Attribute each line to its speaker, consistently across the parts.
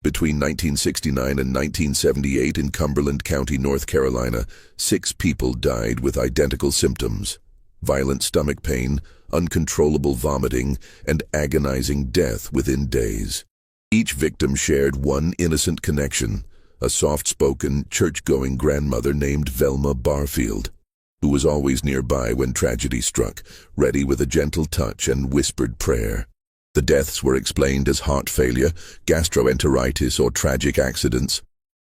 Speaker 1: Between 1969 and 1978 in Cumberland County, North Carolina, 6 people died with identical symptoms: violent stomach pain, uncontrollable vomiting, and agonizing death within days. Each victim shared one innocent connection: a soft-spoken, church-going grandmother named Velma Barfield, who was always nearby when tragedy struck, ready with a gentle touch and whispered prayer. The deaths were explained as heart failure, gastroenteritis, or tragic accidents,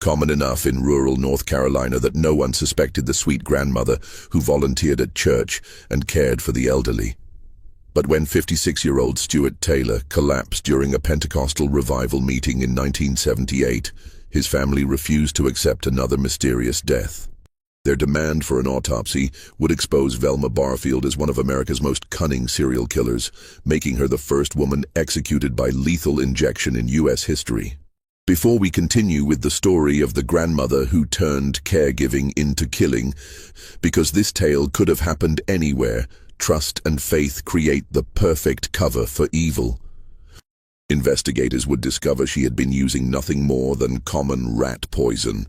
Speaker 1: common enough in rural North Carolina that no one suspected the sweet grandmother who volunteered at church and cared for the elderly. But when 56-year-old Stuart Taylor collapsed during a Pentecostal revival meeting in 1978, his family refused to accept another mysterious death. Their demand for an autopsy would expose Velma Barfield as one of America's most cunning serial killers, making her the first woman executed by lethal injection in U.S. history. Before we continue with the story of the grandmother who turned caregiving into killing, because this tale could have happened anywhere, trust and faith create the perfect cover for evil. Investigators would discover she had been using nothing more than common rat poison,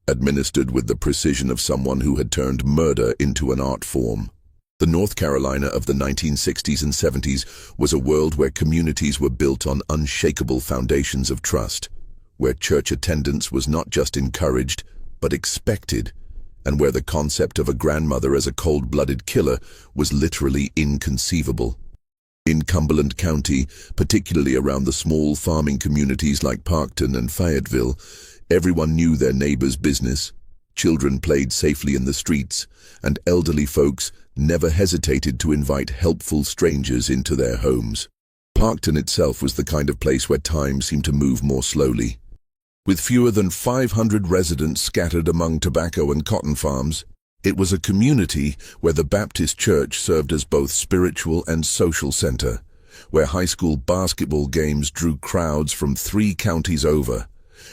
Speaker 1: administered with the precision of someone who had turned murder into an art form. The North Carolina of the 1960s and 70s was a world where communities were built on unshakable foundations of trust, where church attendance was not just encouraged, but expected, and where the concept of a grandmother as a cold-blooded killer was literally inconceivable. In Cumberland County, particularly around the small farming communities like Parkton and Fayetteville, everyone knew their neighbor's business. Children played safely in the streets, and elderly folks never hesitated to invite helpful strangers into their homes. Parkton itself was the kind of place where time seemed to move more slowly. With fewer than 500 residents scattered among tobacco and cotton farms, it was a community where the Baptist Church served as both spiritual and social center, where high school basketball games drew crowds from 3 counties over,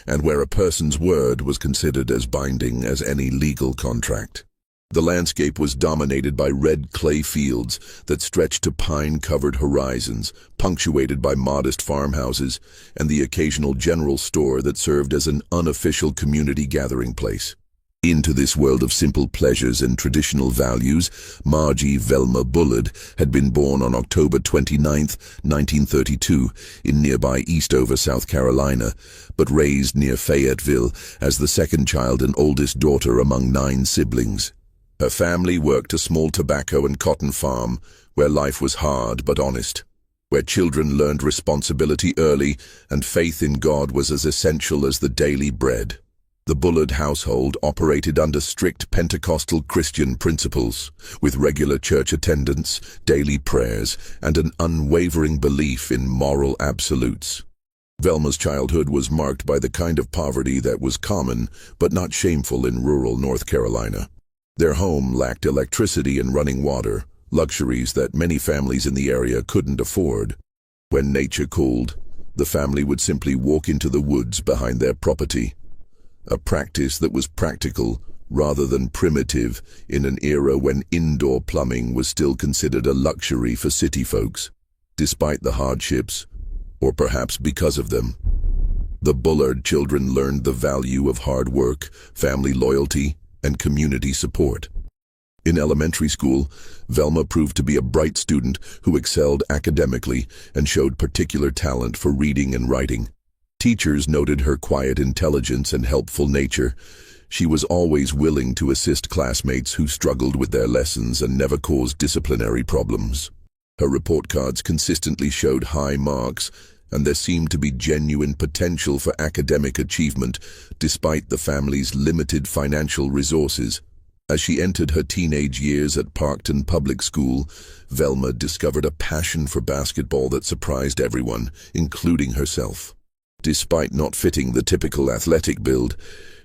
Speaker 1: and where a person's word was considered as binding as any legal contract. The landscape was dominated by red clay fields that stretched to pine-covered horizons, punctuated by modest farmhouses and the occasional general store that served as an unofficial community gathering place. Into this world of simple pleasures and traditional values, Margie Velma Bullard had been born on October 29, 1932, in nearby Eastover, South Carolina, but raised near Fayetteville as the second child and oldest daughter among 9 siblings. Her family worked a small tobacco and cotton farm, where life was hard but honest, where children learned responsibility early and faith in God was as essential as the daily bread. The Bullard household operated under strict Pentecostal Christian principles, with regular church attendance, daily prayers, and an unwavering belief in moral absolutes. Velma's childhood was marked by the kind of poverty that was common but not shameful in rural North Carolina. Their home lacked electricity and running water, luxuries that many families in the area couldn't afford. When nature called, the family would simply walk into the woods behind their property, a practice that was practical rather than primitive in an era when indoor plumbing was still considered a luxury for city folks. Despite the hardships, or perhaps because of them, the Bullard children learned the value of hard work, family loyalty, and community support. In elementary school, Velma proved to be a bright student who excelled academically and showed particular talent for reading and writing. Teachers noted her quiet intelligence and helpful nature. She was always willing to assist classmates who struggled with their lessons and never caused disciplinary problems. Her report cards consistently showed high marks, and there seemed to be genuine potential for academic achievement despite the family's limited financial resources. As she entered her teenage years at Parkton Public School, Velma discovered a passion for basketball that surprised everyone, including herself. Despite not fitting the typical athletic build,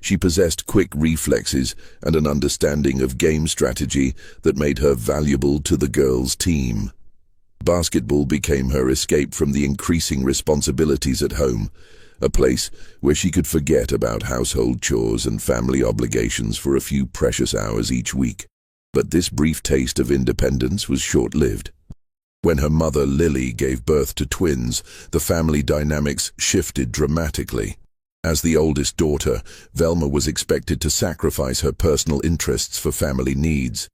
Speaker 1: she possessed quick reflexes and an understanding of game strategy that made her valuable to the girls' team. Basketball became her escape from the increasing responsibilities at home, a place where she could forget about household chores and family obligations for a few precious hours each week. But this brief taste of independence was short-lived. When her mother Lily gave birth to twins, the family dynamics shifted dramatically. As the oldest daughter, Velma was expected to sacrifice her personal interests for family needs.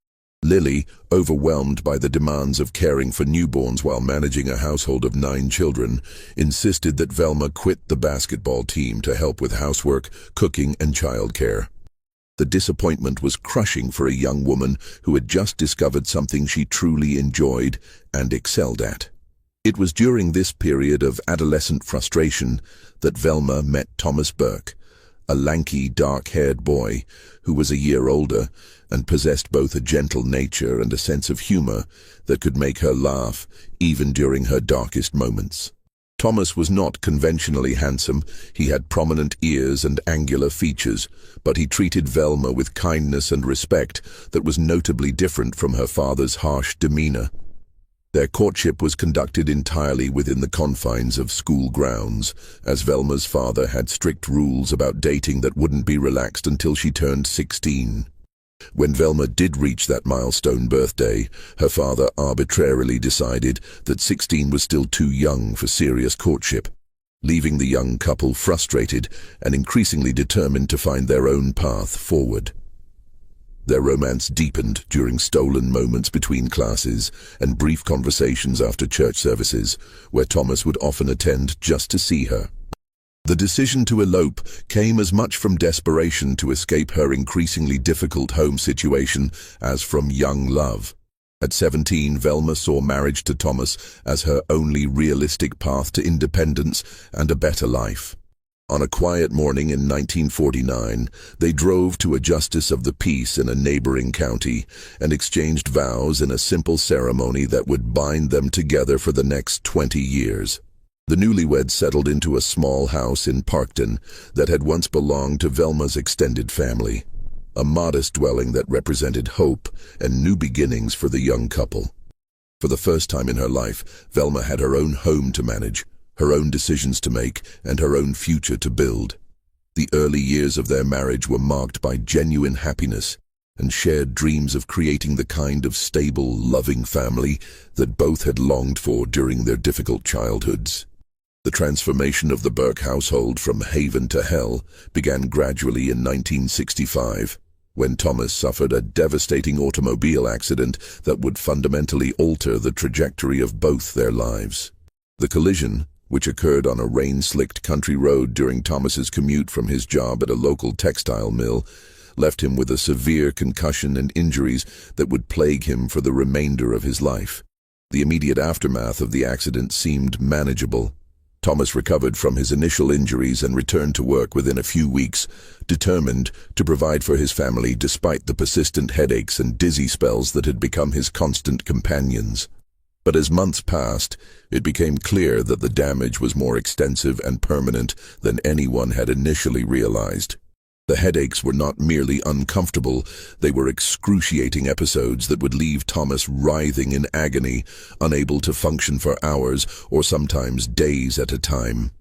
Speaker 1: Lily, overwhelmed by the demands of caring for newborns while managing a household of 9 children, insisted that Velma quit the basketball team to help with housework, cooking, and childcare. The disappointment was crushing for a young woman who had just discovered something she truly enjoyed and excelled at. It was during this period of adolescent frustration that Velma met Thomas Burke, a lanky, dark-haired boy who was a year older and possessed both a gentle nature and a sense of humor that could make her laugh even during her darkest moments. Thomas was not conventionally handsome. He had prominent ears and angular features, but he treated Velma with kindness and respect that was notably different from her father's harsh demeanor. Their courtship was conducted entirely within the confines of school grounds, as Velma's father had strict rules about dating that wouldn't be relaxed until she turned 16. When Velma did reach that milestone birthday, her father arbitrarily decided that 16 was still too young for serious courtship, leaving the young couple frustrated and increasingly determined to find their own path forward. Their romance deepened during stolen moments between classes and brief conversations after church services, where Thomas would often attend just to see her. The decision to elope came as much from desperation to escape her increasingly difficult home situation as from young love. At 17, Velma saw marriage to Thomas as her only realistic path to independence and a better life. On a quiet morning in 1949, they drove to a justice of the peace in a neighboring county and exchanged vows in a simple ceremony that would bind them together for the next 20 years. The newlyweds settled into a small house in Parkton that had once belonged to Velma's extended family, a modest dwelling that represented hope and new beginnings for the young couple. For the first time in her life, Velma had her own home to manage, her own decisions to make, and her own future to build. The early years of their marriage were marked by genuine happiness and shared dreams of creating the kind of stable, loving family that both had longed for during their difficult childhoods. The transformation of the Burke household from haven to hell began gradually in 1965, when Thomas suffered a devastating automobile accident that would fundamentally alter the trajectory of both their lives. The collision, which occurred on a rain-slicked country road during Thomas's commute from his job at a local textile mill, left him with a severe concussion and injuries that would plague him for the remainder of his life. The immediate aftermath of the accident seemed manageable. Thomas recovered from his initial injuries and returned to work within a few weeks, determined to provide for his family despite the persistent headaches and dizzy spells that had become his constant companions. But as months passed, it became clear that the damage was more extensive and permanent than anyone had initially realized. The headaches were not merely uncomfortable, they were excruciating episodes that would leave Thomas writhing in agony, unable to function for hours or sometimes days at a time.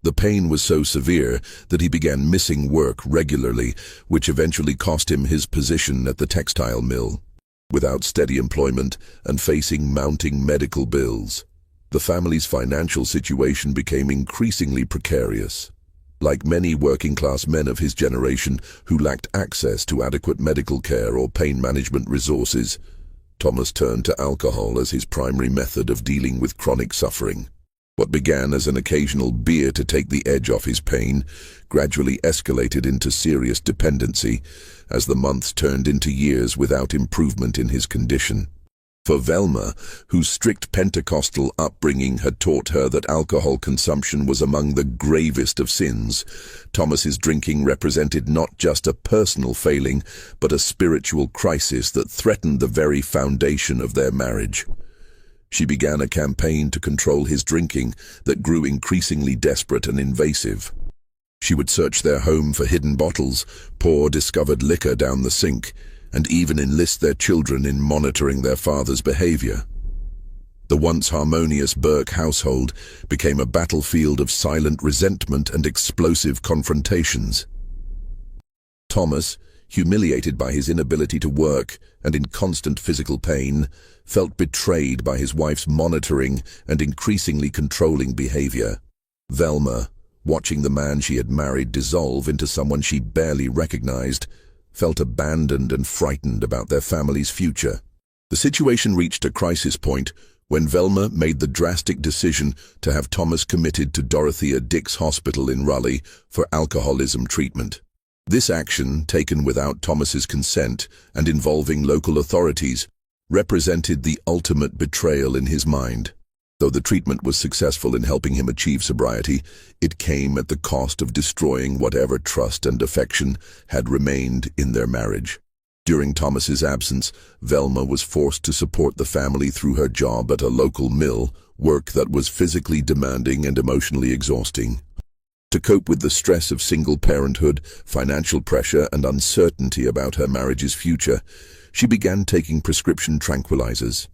Speaker 1: The pain was so severe that he began missing work regularly, which eventually cost him his position at the textile mill. Without steady employment and facing mounting medical bills, the family's financial situation became increasingly precarious. Like many working-class men of his generation who lacked access to adequate medical care or pain management resources, Thomas turned to alcohol as his primary method of dealing with chronic suffering. What began as an occasional beer to take the edge off his pain gradually escalated into serious dependency as the months turned into years without improvement in his condition. For Velma, whose strict Pentecostal upbringing had taught her that alcohol consumption was among the gravest of sins, Thomas's drinking represented not just a personal failing, but a spiritual crisis that threatened the very foundation of their marriage. She began a campaign to control his drinking that grew increasingly desperate and invasive. She would search their home for hidden bottles, pour discovered liquor down the sink, and even enlist their children in monitoring their father's behavior. The once harmonious Burke household became a battlefield of silent resentment and explosive confrontations. Thomas, humiliated by his inability to work and in constant physical pain, felt betrayed by his wife's monitoring and increasingly controlling behavior. Velma, watching the man she had married dissolve into someone she barely recognized, felt abandoned and frightened about their family's future. The situation reached a crisis point when Velma made the drastic decision to have Thomas committed to Dorothea Dix Hospital in Raleigh for alcoholism treatment. This action, taken without Thomas's consent and involving local authorities, represented the ultimate betrayal in his mind. Though the treatment was successful in helping him achieve sobriety, it came at the cost of destroying whatever trust and affection had remained in their marriage. During Thomas's absence, Velma was forced to support the family through her job at a local mill, work that was physically demanding and emotionally exhausting. To cope with the stress of single parenthood, financial pressure, and uncertainty about her marriage's future, she began taking prescription tranquilizers.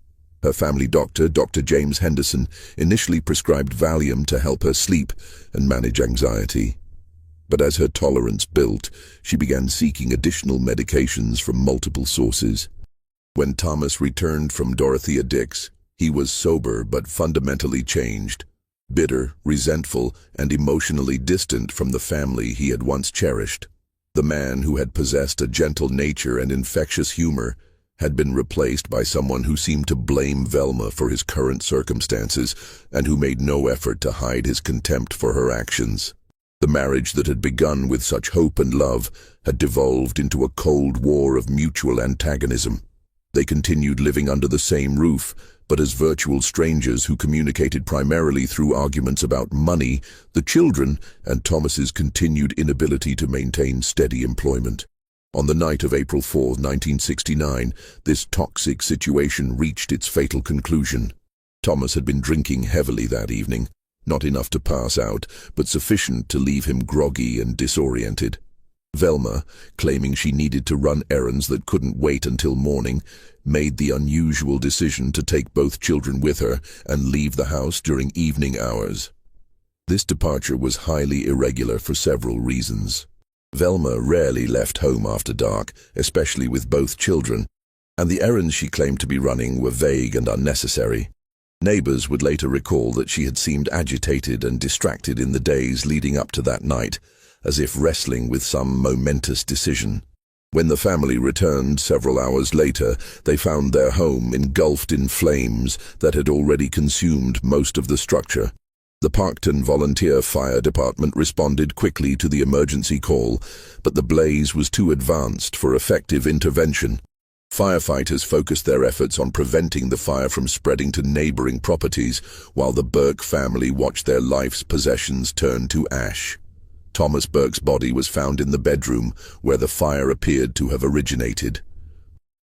Speaker 1: Her family doctor, Dr. James Henderson, initially prescribed Valium to help her sleep and manage anxiety. But as her tolerance built, she began seeking additional medications from multiple sources. When Thomas returned from Dorothea Dix, he was sober but fundamentally changed, bitter, resentful, and emotionally distant from the family he had once cherished. The man who had possessed a gentle nature and infectious humor had been replaced by someone who seemed to blame Velma for his current circumstances and who made no effort to hide his contempt for her actions. The marriage that had begun with such hope and love had devolved into a cold war of mutual antagonism. They continued living under the same roof, but as virtual strangers who communicated primarily through arguments about money, the children, and Thomas's continued inability to maintain steady employment. On the night of April 4, 1969, this toxic situation reached its fatal conclusion. Thomas had been drinking heavily that evening, not enough to pass out, but sufficient to leave him groggy and disoriented. Velma, claiming she needed to run errands that couldn't wait until morning, made the unusual decision to take both children with her and leave the house during evening hours. This departure was highly irregular for several reasons. Velma rarely left home after dark, especially with both children, and the errands she claimed to be running were vague and unnecessary. Neighbors would later recall that she had seemed agitated and distracted in the days leading up to that night, as if wrestling with some momentous decision. When the family returned several hours later, they found their home engulfed in flames that had already consumed most of the structure. The Parkton Volunteer Fire Department responded quickly to the emergency call, but the blaze was too advanced for effective intervention. Firefighters focused their efforts on preventing the fire from spreading to neighboring properties, while the Burke family watched their life's possessions turn to ash. Thomas Burke's body was found in the bedroom, where the fire appeared to have originated.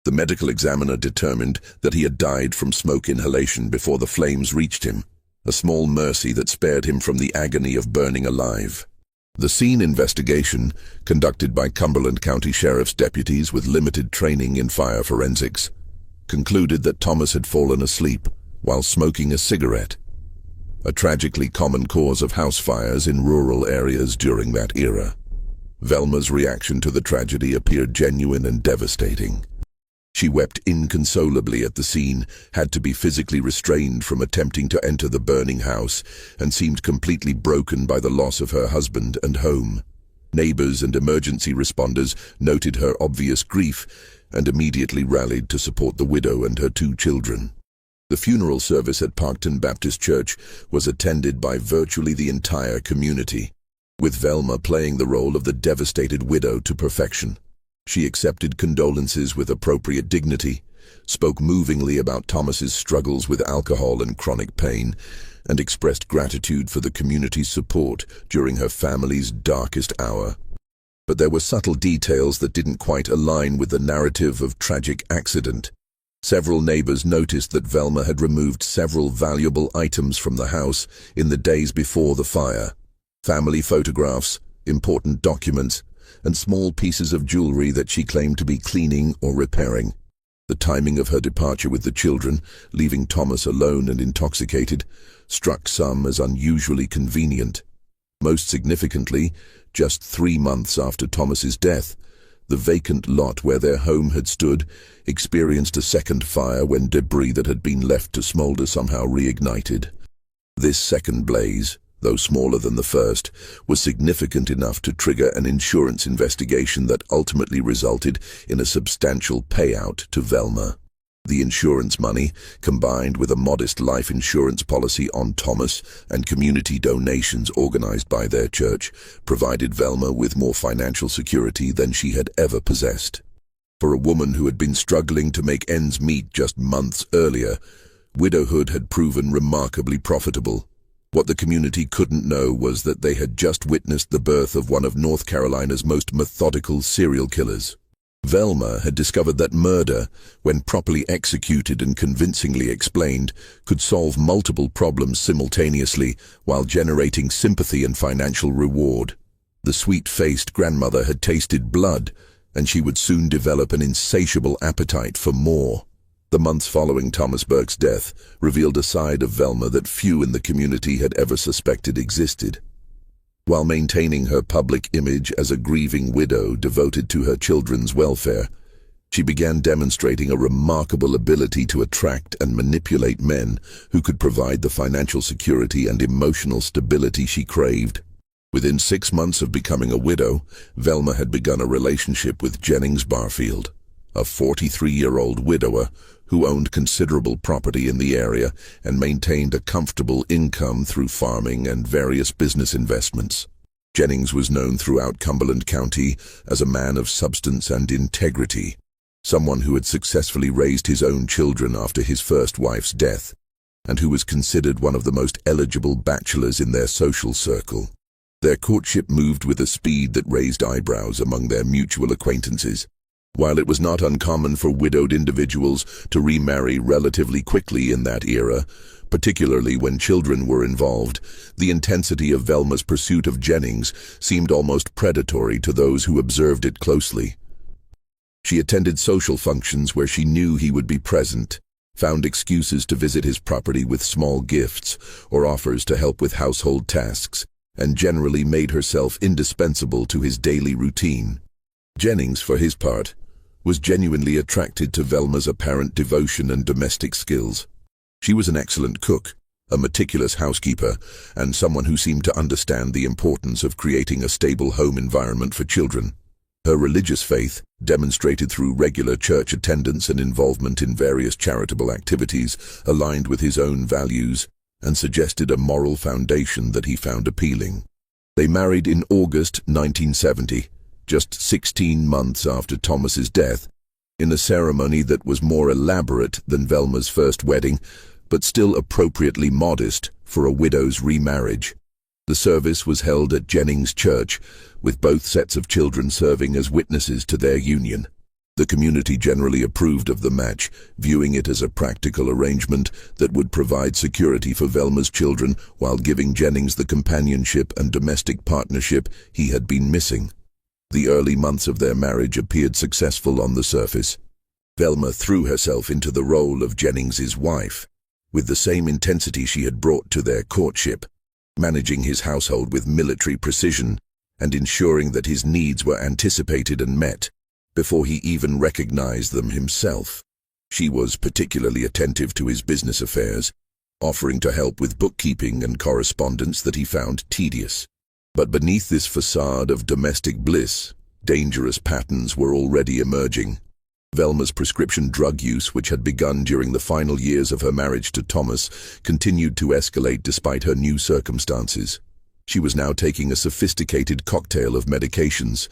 Speaker 1: The medical examiner determined that he had died from smoke inhalation before the flames reached him, a small mercy that spared him from the agony of burning alive. The scene investigation, conducted by Cumberland County Sheriff's deputies with limited training in fire forensics, concluded that Thomas had fallen asleep while smoking a cigarette, a tragically common cause of house fires in rural areas during that era. Velma's reaction to the tragedy appeared genuine and devastating. She wept inconsolably at the scene, had to be physically restrained from attempting to enter the burning house, and seemed completely broken by the loss of her husband and home. Neighbors and emergency responders noted her obvious grief and immediately rallied to support the widow and her 2 children. The funeral service at Parkton Baptist Church was attended by virtually the entire community, with Velma playing the role of the devastated widow to perfection. She accepted condolences with appropriate dignity, spoke movingly about Thomas's struggles with alcohol and chronic pain, and expressed gratitude for the community's support during her family's darkest hour. But there were subtle details that didn't quite align with the narrative of tragic accident. Several neighbors noticed that Velma had removed several valuable items from the house in the days before the fire: family photographs, important documents, and small pieces of jewelry that she claimed to be cleaning or repairing. The timing of her departure with the children, leaving Thomas alone and intoxicated, struck some as unusually convenient. Most significantly, just 3 months after Thomas's death, the vacant lot where their home had stood experienced a second fire when debris that had been left to smolder somehow reignited. This second blaze, though smaller than the first, was significant enough to trigger an insurance investigation that ultimately resulted in a substantial payout to Velma. The insurance money, combined with a modest life insurance policy on Thomas and community donations organized by their church, provided Velma with more financial security than she had ever possessed. For a woman who had been struggling to make ends meet just months earlier, widowhood had proven remarkably profitable. What the community couldn't know was that they had just witnessed the birth of one of North Carolina's most methodical serial killers. Velma had discovered that murder, when properly executed and convincingly explained, could solve multiple problems simultaneously while generating sympathy and financial reward. The sweet-faced grandmother had tasted blood, and she would soon develop an insatiable appetite for more. The months following Thomas Burke's death revealed a side of Velma that few in the community had ever suspected existed. While maintaining her public image as a grieving widow devoted to her children's welfare, she began demonstrating a remarkable ability to attract and manipulate men who could provide the financial security and emotional stability she craved. Within 6 months of becoming a widow, Velma had begun a relationship with Jennings Barfield, a 43-year-old widower who owned considerable property in the area and maintained a comfortable income through farming and various business investments. Jennings was known throughout Cumberland County as a man of substance and integrity, someone who had successfully raised his own children after his first wife's death, and who was considered one of the most eligible bachelors in their social circle. Their courtship moved with a speed that raised eyebrows among their mutual acquaintances. While it was not uncommon for widowed individuals to remarry relatively quickly in that era, particularly when children were involved, the intensity of Velma's pursuit of Jennings seemed almost predatory to those who observed it closely. She attended social functions where she knew he would be present, found excuses to visit his property with small gifts or offers to help with household tasks, and generally made herself indispensable to his daily routine. Jennings, for his part, was genuinely attracted to Velma's apparent devotion and domestic skills. She was an excellent cook, a meticulous housekeeper, and someone who seemed to understand the importance of creating a stable home environment for children. Her religious faith, demonstrated through regular church attendance and involvement in various charitable activities, aligned with his own values and suggested a moral foundation that he found appealing. They married in August 1970. Just 16 months after Thomas's death, in a ceremony that was more elaborate than Velma's first wedding, but still appropriately modest for a widow's remarriage. The service was held at Jennings Church, with both sets of children serving as witnesses to their union. The community generally approved of the match, viewing it as a practical arrangement that would provide security for Velma's children while giving Jennings the companionship and domestic partnership he had been missing. The early months of their marriage appeared successful on the surface. Velma threw herself into the role of Jennings's wife, with the same intensity she had brought to their courtship, managing his household with military precision and ensuring that his needs were anticipated and met before he even recognized them himself. She was particularly attentive to his business affairs, offering to help with bookkeeping and correspondence that he found tedious. But beneath this facade of domestic bliss, dangerous patterns were already emerging. Velma's prescription drug use, which had begun during the final years of her marriage to Thomas, continued to escalate despite her new circumstances. She was now taking a sophisticated cocktail of medications: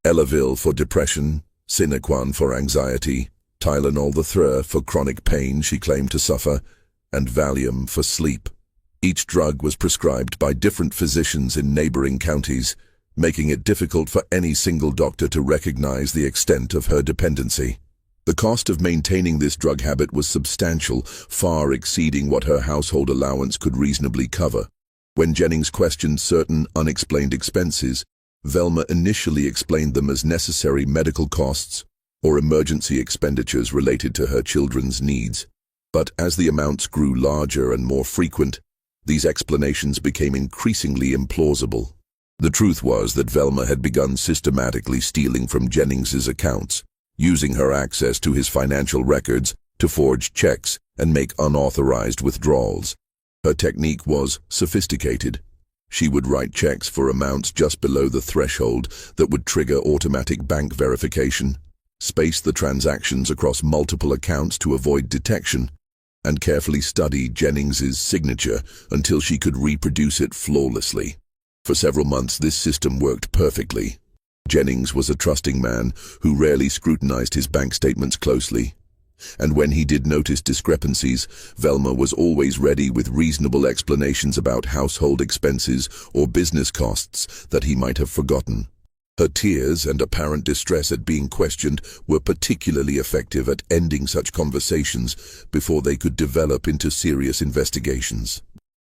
Speaker 1: Elavil for depression, Sinequan for anxiety, Tylenol the Thur for chronic pain she claimed to suffer, and Valium for sleep. Each drug was prescribed by different physicians in neighboring counties, making it difficult for any single doctor to recognize the extent of her dependency. The cost of maintaining this drug habit was substantial, far exceeding what her household allowance could reasonably cover. When Jennings questioned certain unexplained expenses, Velma initially explained them as necessary medical costs or emergency expenditures related to her children's needs. But as the amounts grew larger and more frequent, these explanations became increasingly implausible. The truth was that Velma had begun systematically stealing from Jennings's accounts, using her access to his financial records to forge checks and make unauthorized withdrawals. Her technique was sophisticated, She would write checks for amounts just below the threshold that would trigger automatic bank verification, space the transactions across multiple accounts to avoid detection, and carefully study Jennings's signature until she could reproduce it flawlessly. For several months, this system worked perfectly. Jennings was a trusting man who rarely scrutinized his bank statements closely. And when he did notice discrepancies, Velma was always ready with reasonable explanations about household expenses or business costs that he might have forgotten. Her tears and apparent distress at being questioned were particularly effective at ending such conversations before they could develop into serious investigations.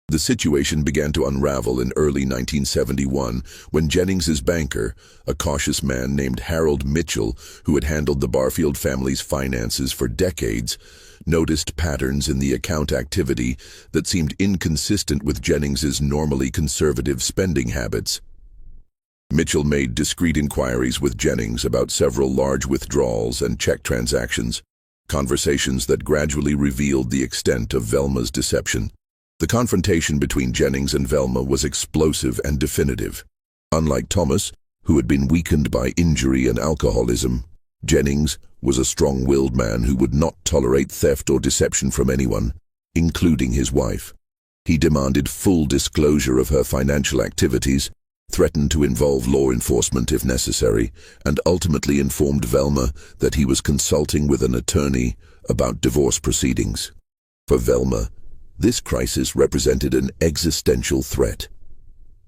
Speaker 1: The situation began to unravel in early 1971 when Jennings's banker, a cautious man named Harold Mitchell, who had handled the Barfield family's finances for decades, noticed patterns in the account activity that seemed inconsistent with Jennings's normally conservative spending habits. Mitchell made discreet inquiries with Jennings about several large withdrawals and check transactions, conversations that gradually revealed the extent of Velma's deception. The confrontation between Jennings and Velma was explosive and definitive. Unlike Thomas, who had been weakened by injury and alcoholism, Jennings was a strong-willed man who would not tolerate theft or deception from anyone, including his wife. He demanded full disclosure of her financial activities, threatened to involve law enforcement if necessary, and ultimately informed Velma that he was consulting with an attorney about divorce proceedings. For Velma, this crisis represented an existential threat.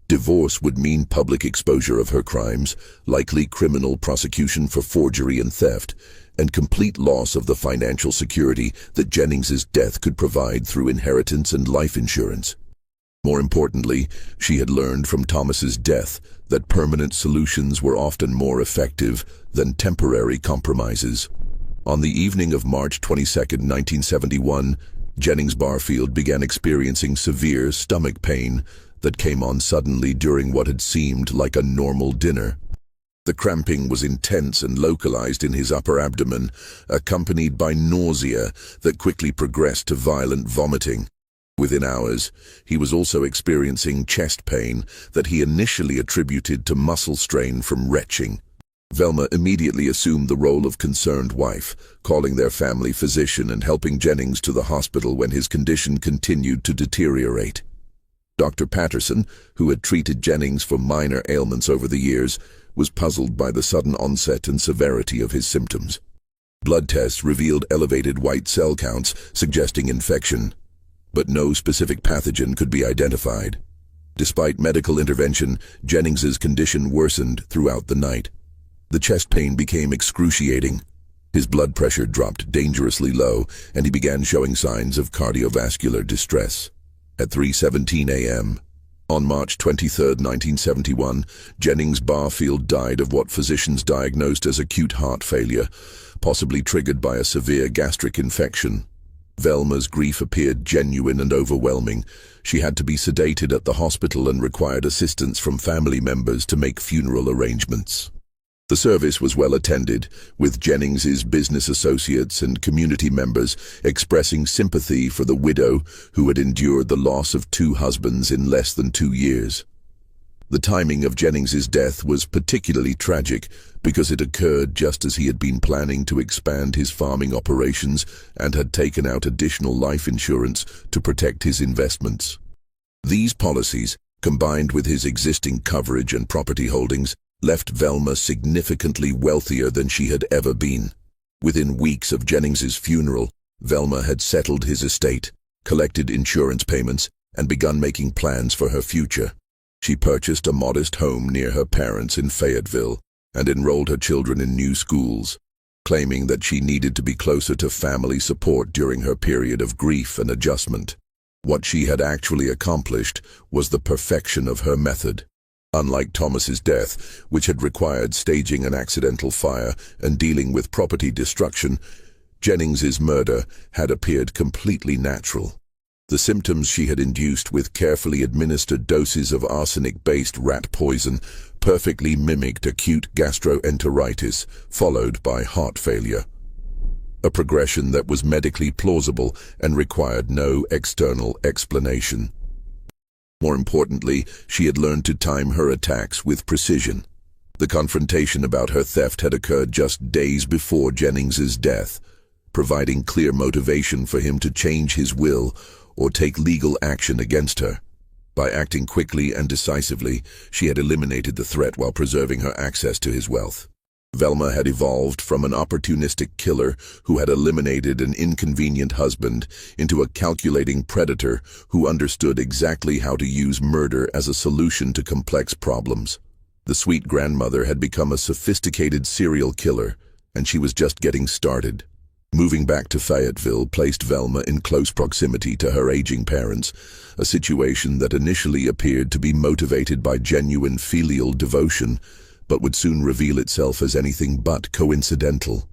Speaker 1: Divorce would mean public exposure of her crimes, likely criminal prosecution for forgery and theft, and complete loss of the financial security that Jennings's death could provide through inheritance and life insurance. More importantly, she had learned from Thomas's death that permanent solutions were often more effective than temporary compromises. On the evening of March 22, 1971, Jennings Barfield began experiencing severe stomach pain that came on suddenly during what had seemed like a normal dinner. The cramping was intense and localized in his upper abdomen, accompanied by nausea that quickly progressed to violent vomiting. Within hours, he was also experiencing chest pain that he initially attributed to muscle strain from retching. Velma immediately assumed the role of concerned wife, calling their family physician and helping Jennings to the hospital when his condition continued to deteriorate. Dr. Patterson, who had treated Jennings for minor ailments over the years, was puzzled by the sudden onset and severity of his symptoms. Blood tests revealed elevated white cell counts, suggesting infection, but no specific pathogen could be identified. Despite medical intervention, Jennings's condition worsened throughout the night. The chest pain became excruciating. His blood pressure dropped dangerously low, and he began showing signs of cardiovascular distress. At 3:17 a.m., on March 23, 1971, Jennings Barfield died of what physicians diagnosed as acute heart failure, possibly triggered by a severe gastric infection. Velma's grief appeared genuine and overwhelming. She had to be sedated at the hospital and required assistance from family members to make funeral arrangements. The service was well attended, with Jennings's business associates and community members expressing sympathy for the widow who had endured the loss of 2 husbands in less than 2 years. The timing of Jennings's death was particularly tragic because it occurred just as he had been planning to expand his farming operations and had taken out additional life insurance to protect his investments. These policies, combined with his existing coverage and property holdings, left Velma significantly wealthier than she had ever been. Within weeks of Jennings's funeral, Velma had settled his estate, collected insurance payments, and begun making plans for her future. She purchased a modest home near her parents in Fayetteville and enrolled her children in new schools, claiming that she needed to be closer to family support during her period of grief and adjustment. What she had actually accomplished was the perfection of her method. Unlike Thomas's death, which had required staging an accidental fire and dealing with property destruction, Jennings's murder had appeared completely natural. The symptoms she had induced with carefully administered doses of arsenic-based rat poison perfectly mimicked acute gastroenteritis, followed by heart failure. A progression that was medically plausible and required no external explanation. More importantly, she had learned to time her attacks with precision. The confrontation about her theft had occurred just days before Jennings's death, providing clear motivation for him to change his will or take legal action against her. By acting quickly and decisively, she had eliminated the threat while preserving her access to his wealth. Velma had evolved from an opportunistic killer who had eliminated an inconvenient husband into a calculating predator who understood exactly how to use murder as a solution to complex problems. The sweet grandmother had become a sophisticated serial killer, and she was just getting started. Moving back to Fayetteville placed Velma in close proximity to her aging parents, a situation that initially appeared to be motivated by genuine filial devotion, but would soon reveal itself as anything but coincidental.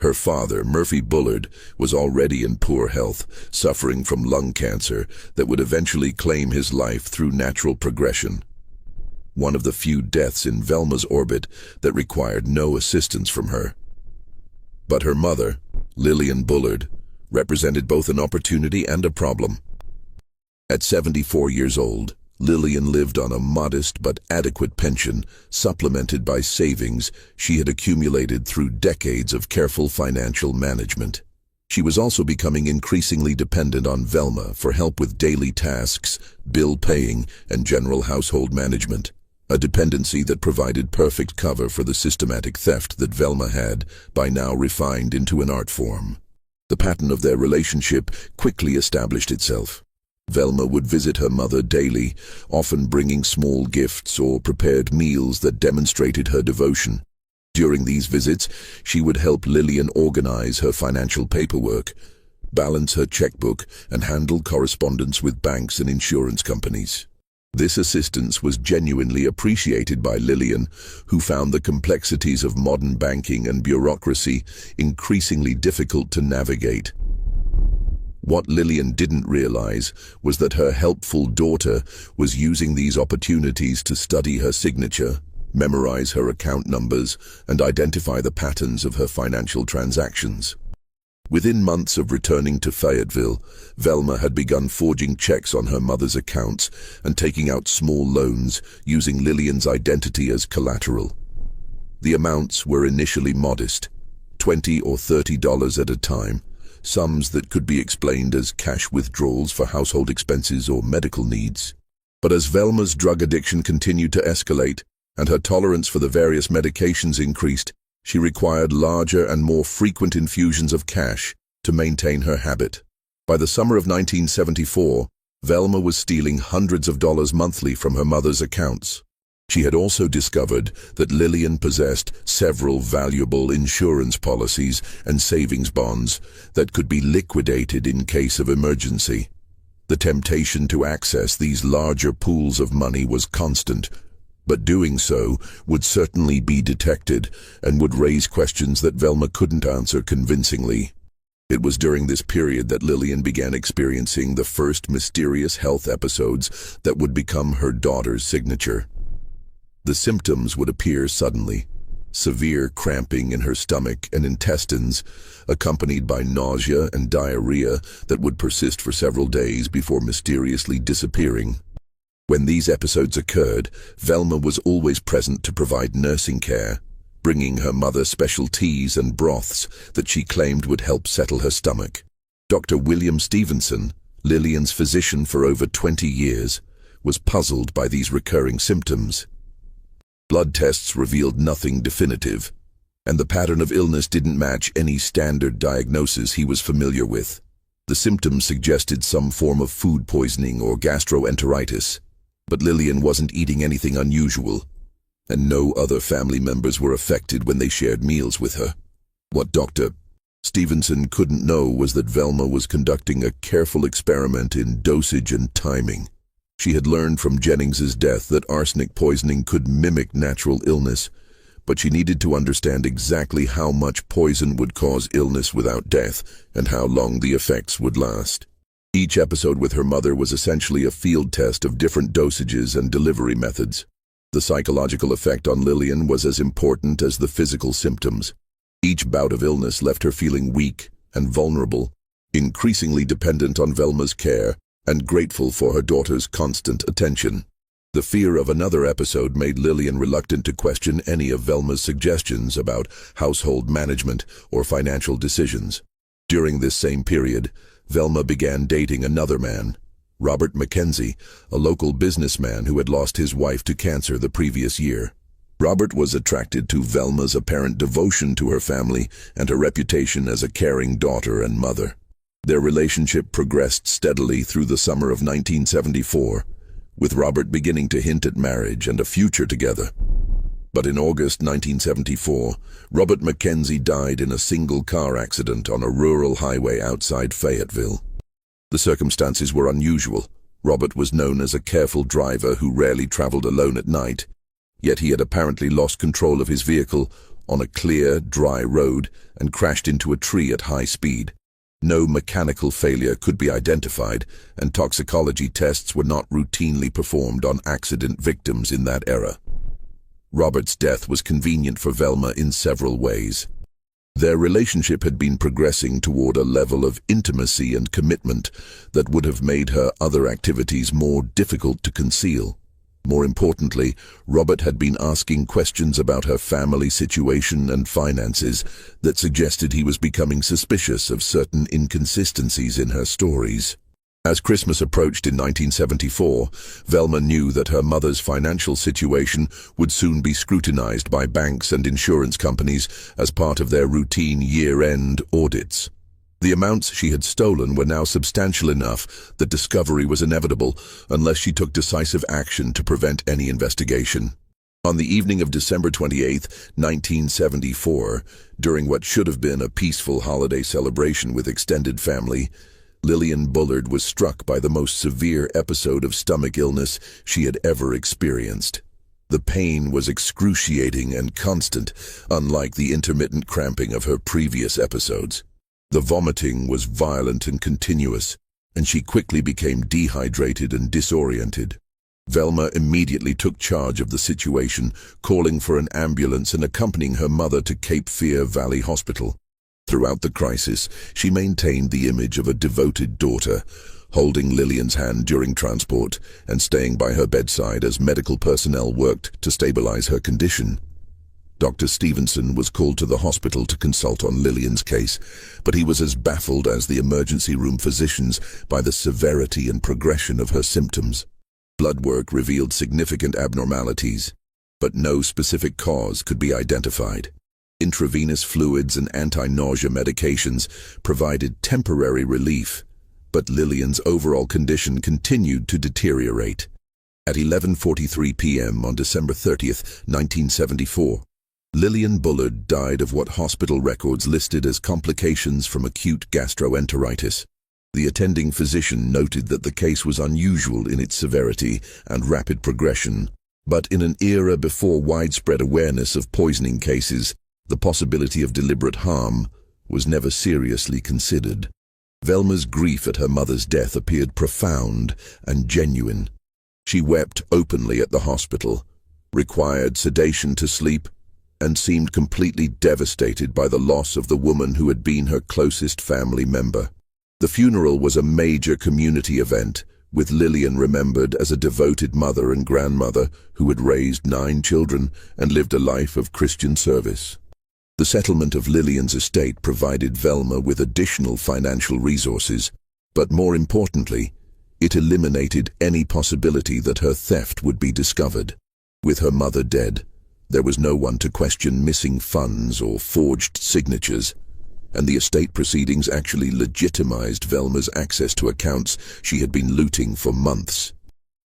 Speaker 1: Her father, Murphy Bullard, was already in poor health, suffering from lung cancer that would eventually claim his life through natural progression. One of the few deaths in Velma's orbit that required no assistance from her. But her mother, Lillian Bullard, represented both an opportunity and a problem. At 74 years old, Lillian lived on a modest but adequate pension, supplemented by savings she had accumulated through decades of careful financial management. She was also becoming increasingly dependent on Velma for help with daily tasks, bill paying, and general household management, a dependency that provided perfect cover for the systematic theft that Velma had, by now refined into an art form. The pattern of their relationship quickly established itself. Velma would visit her mother daily, often bringing small gifts or prepared meals that demonstrated her devotion. During these visits, she would help Lillian organize her financial paperwork, balance her checkbook, and handle correspondence with banks and insurance companies. This assistance was genuinely appreciated by Lillian, who found the complexities of modern banking and bureaucracy increasingly difficult to navigate. What Lillian didn't realize was that her helpful daughter was using these opportunities to study her signature, memorize her account numbers, and identify the patterns of her financial transactions. Within months of returning to Fayetteville, Velma had begun forging checks on her mother's accounts and taking out small loans using Lillian's identity as collateral. The amounts were initially modest, $20 or $30 at a time, sums that could be explained as cash withdrawals for household expenses or medical needs. But as Velma's drug addiction continued to escalate and her tolerance for the various medications increased, she required larger and more frequent infusions of cash to maintain her habit. By the summer of 1974, Velma was stealing hundreds of dollars monthly from her mother's accounts. She had also discovered that Lillian possessed several valuable insurance policies and savings bonds that could be liquidated in case of emergency. The temptation to access these larger pools of money was constant, but doing so would certainly be detected and would raise questions that Velma couldn't answer convincingly. It was during this period that Lillian began experiencing the first mysterious health episodes that would become her daughter's signature. The symptoms would appear suddenly, severe cramping in her stomach and intestines, accompanied by nausea and diarrhea that would persist for several days before mysteriously disappearing. When these episodes occurred, Velma was always present to provide nursing care, bringing her mother special teas and broths that she claimed would help settle her stomach. Dr. William Stevenson, Lillian's physician for over 20 years, was puzzled by these recurring symptoms. Blood tests revealed nothing definitive, and the pattern of illness didn't match any standard diagnosis he was familiar with. The symptoms suggested some form of food poisoning or gastroenteritis, but Lillian wasn't eating anything unusual, and no other family members were affected when they shared meals with her. What Dr. Stevenson couldn't know was that Velma was conducting a careful experiment in dosage and timing. She had learned from Jennings's death that arsenic poisoning could mimic natural illness, but she needed to understand exactly how much poison would cause illness without death and how long the effects would last. Each episode with her mother was essentially a field test of different dosages and delivery methods. The psychological effect on Lillian was as important as the physical symptoms. Each bout of illness left her feeling weak and vulnerable, increasingly dependent on Velma's care and grateful for her daughter's constant attention. The fear of another episode made Lillian reluctant to question any of Velma's suggestions about household management or financial decisions. During this same period, Velma began dating another man, Robert Mackenzie, a local businessman who had lost his wife to cancer the previous year. Robert was attracted to Velma's apparent devotion to her family and her reputation as a caring daughter and mother. Their relationship progressed steadily through the summer of 1974, with Robert beginning to hint at marriage and a future together. But in August 1974, Robert Mackenzie died in a single car accident on a rural highway outside Fayetteville. The circumstances were unusual. Robert was known as a careful driver who rarely traveled alone at night, yet he had apparently lost control of his vehicle on a clear, dry road and crashed into a tree at high speed. No mechanical failure could be identified, and toxicology tests were not routinely performed on accident victims in that era. Robert's death was convenient for Velma in several ways. Their relationship had been progressing toward a level of intimacy and commitment that would have made her other activities more difficult to conceal. More importantly, Robert had been asking questions about her family situation and finances that suggested he was becoming suspicious of certain inconsistencies in her stories. As Christmas approached in 1974, Velma knew that her mother's financial situation would soon be scrutinized by banks and insurance companies as part of their routine year-end audits. The amounts she had stolen were now substantial enough that discovery was inevitable unless she took decisive action to prevent any investigation. On the evening of December 28, 1974, during what should have been a peaceful holiday celebration with extended family, Lillian Bullard was struck by the most severe episode of stomach illness she had ever experienced. The pain was excruciating and constant, unlike the intermittent cramping of her previous episodes. The vomiting was violent and continuous, and she quickly became dehydrated and disoriented. Velma immediately took charge of the situation, calling for an ambulance and accompanying her mother to Cape Fear Valley Hospital. Throughout the crisis, she maintained the image of a devoted daughter, holding Lillian's hand during transport and staying by her bedside as medical personnel worked to stabilize her condition. Dr. Stevenson was called to the hospital to consult on Lillian's case, but he was as baffled as the emergency room physicians by the severity and progression of her symptoms. Blood work revealed significant abnormalities, but no specific cause could be identified. Intravenous fluids and anti-nausea medications provided temporary relief, but Lillian's overall condition continued to deteriorate. At 11:43 p.m. on December 30, 1974, Lillian Bullard died of what hospital records listed as complications from acute gastroenteritis. The attending physician noted that the case was unusual in its severity and rapid progression, but in an era before widespread awareness of poisoning cases, the possibility of deliberate harm was never seriously considered. Velma's grief at her mother's death appeared profound and genuine. She wept openly at the hospital, required sedation to sleep, and seemed completely devastated by the loss of the woman who had been her closest family member. The funeral was a major community event, with Lillian remembered as a devoted mother and grandmother who had raised 9 children and lived a life of Christian service. The settlement of Lillian's estate provided Velma with additional financial resources, but more importantly, it eliminated any possibility that her theft would be discovered. With her mother dead, there was no one to question missing funds or forged signatures, and the estate proceedings actually legitimized Velma's access to accounts she had been looting for months.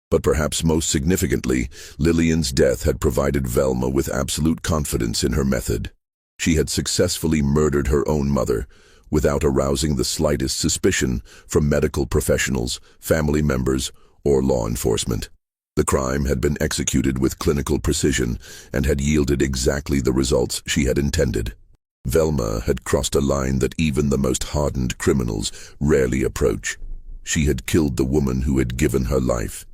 Speaker 1: But perhaps most significantly, Lillian's death had provided Velma with absolute confidence in her method. She had successfully murdered her own mother, without arousing the slightest suspicion from medical professionals, family members, or law enforcement. The crime had been executed with clinical precision and had yielded exactly the results she had intended. Velma had crossed a line that even the most hardened criminals rarely approach. She had killed the woman who had given her life.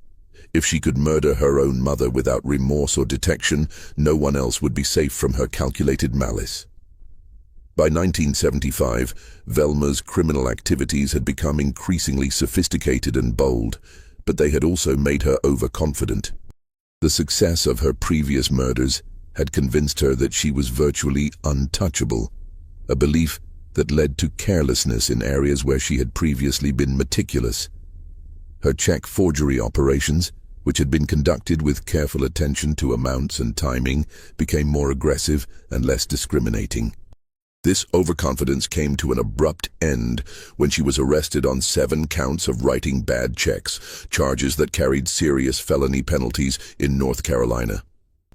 Speaker 1: If she could murder her own mother without remorse or detection, no one else would be safe from her calculated malice. By 1975, Velma's criminal activities had become increasingly sophisticated and bold, but they had also made her overconfident. The success of her previous murders had convinced her that she was virtually untouchable, a belief that led to carelessness in areas where she had previously been meticulous. Her check forgery operations, which had been conducted with careful attention to amounts and timing, became more aggressive and less discriminating. This overconfidence came to an abrupt end when she was arrested on 7 counts of writing bad checks, charges that carried serious felony penalties in North Carolina.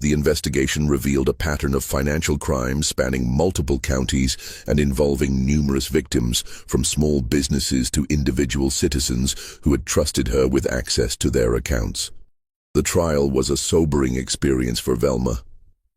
Speaker 1: The investigation revealed a pattern of financial crimes spanning multiple counties and involving numerous victims, from small businesses to individual citizens who had trusted her with access to their accounts. The trial was a sobering experience for Velma.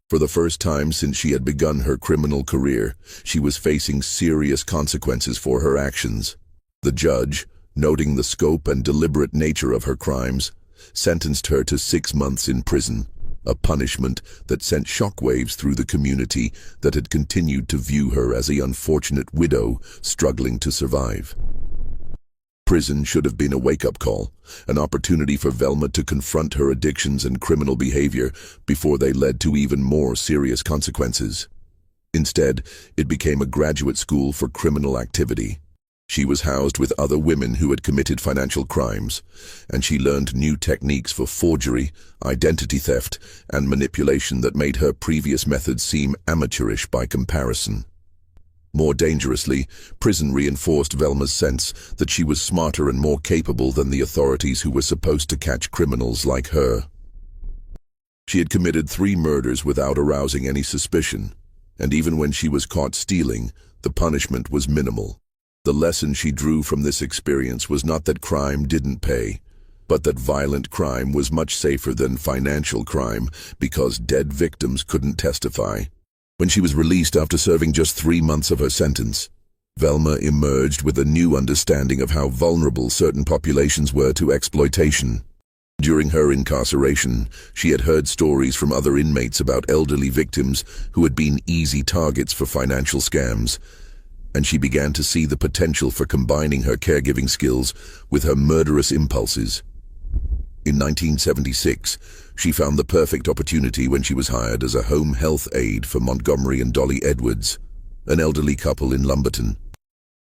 Speaker 1: For the first time since she had begun her criminal career, she was facing serious consequences for her actions. The judge, noting the scope and deliberate nature of her crimes, sentenced her to 6 months in prison, a punishment that sent shockwaves through the community that had continued to view her as the unfortunate widow struggling to survive. Prison should have been a wake-up call, an opportunity for Velma to confront her addictions and criminal behavior before they led to even more serious consequences. Instead, it became a graduate school for criminal activity. She was housed with other women who had committed financial crimes, and she learned new techniques for forgery, identity theft, and manipulation that made her previous methods seem amateurish by comparison. More dangerously, prison reinforced Velma's sense that she was smarter and more capable than the authorities who were supposed to catch criminals like her. She had committed 3 murders without arousing any suspicion, and even when she was caught stealing, the punishment was minimal. The lesson she drew from this experience was not that crime didn't pay, but that violent crime was much safer than financial crime because dead victims couldn't testify. When she was released after serving just 3 months of her sentence, Velma emerged with a new understanding of how vulnerable certain populations were to exploitation. During her incarceration, she had heard stories from other inmates about elderly victims who had been easy targets for financial scams, and she began to see the potential for combining her caregiving skills with her murderous impulses. In 1976, she found the perfect opportunity when she was hired as a home health aide for Montgomery and Dolly Edwards, an elderly couple in Lumberton.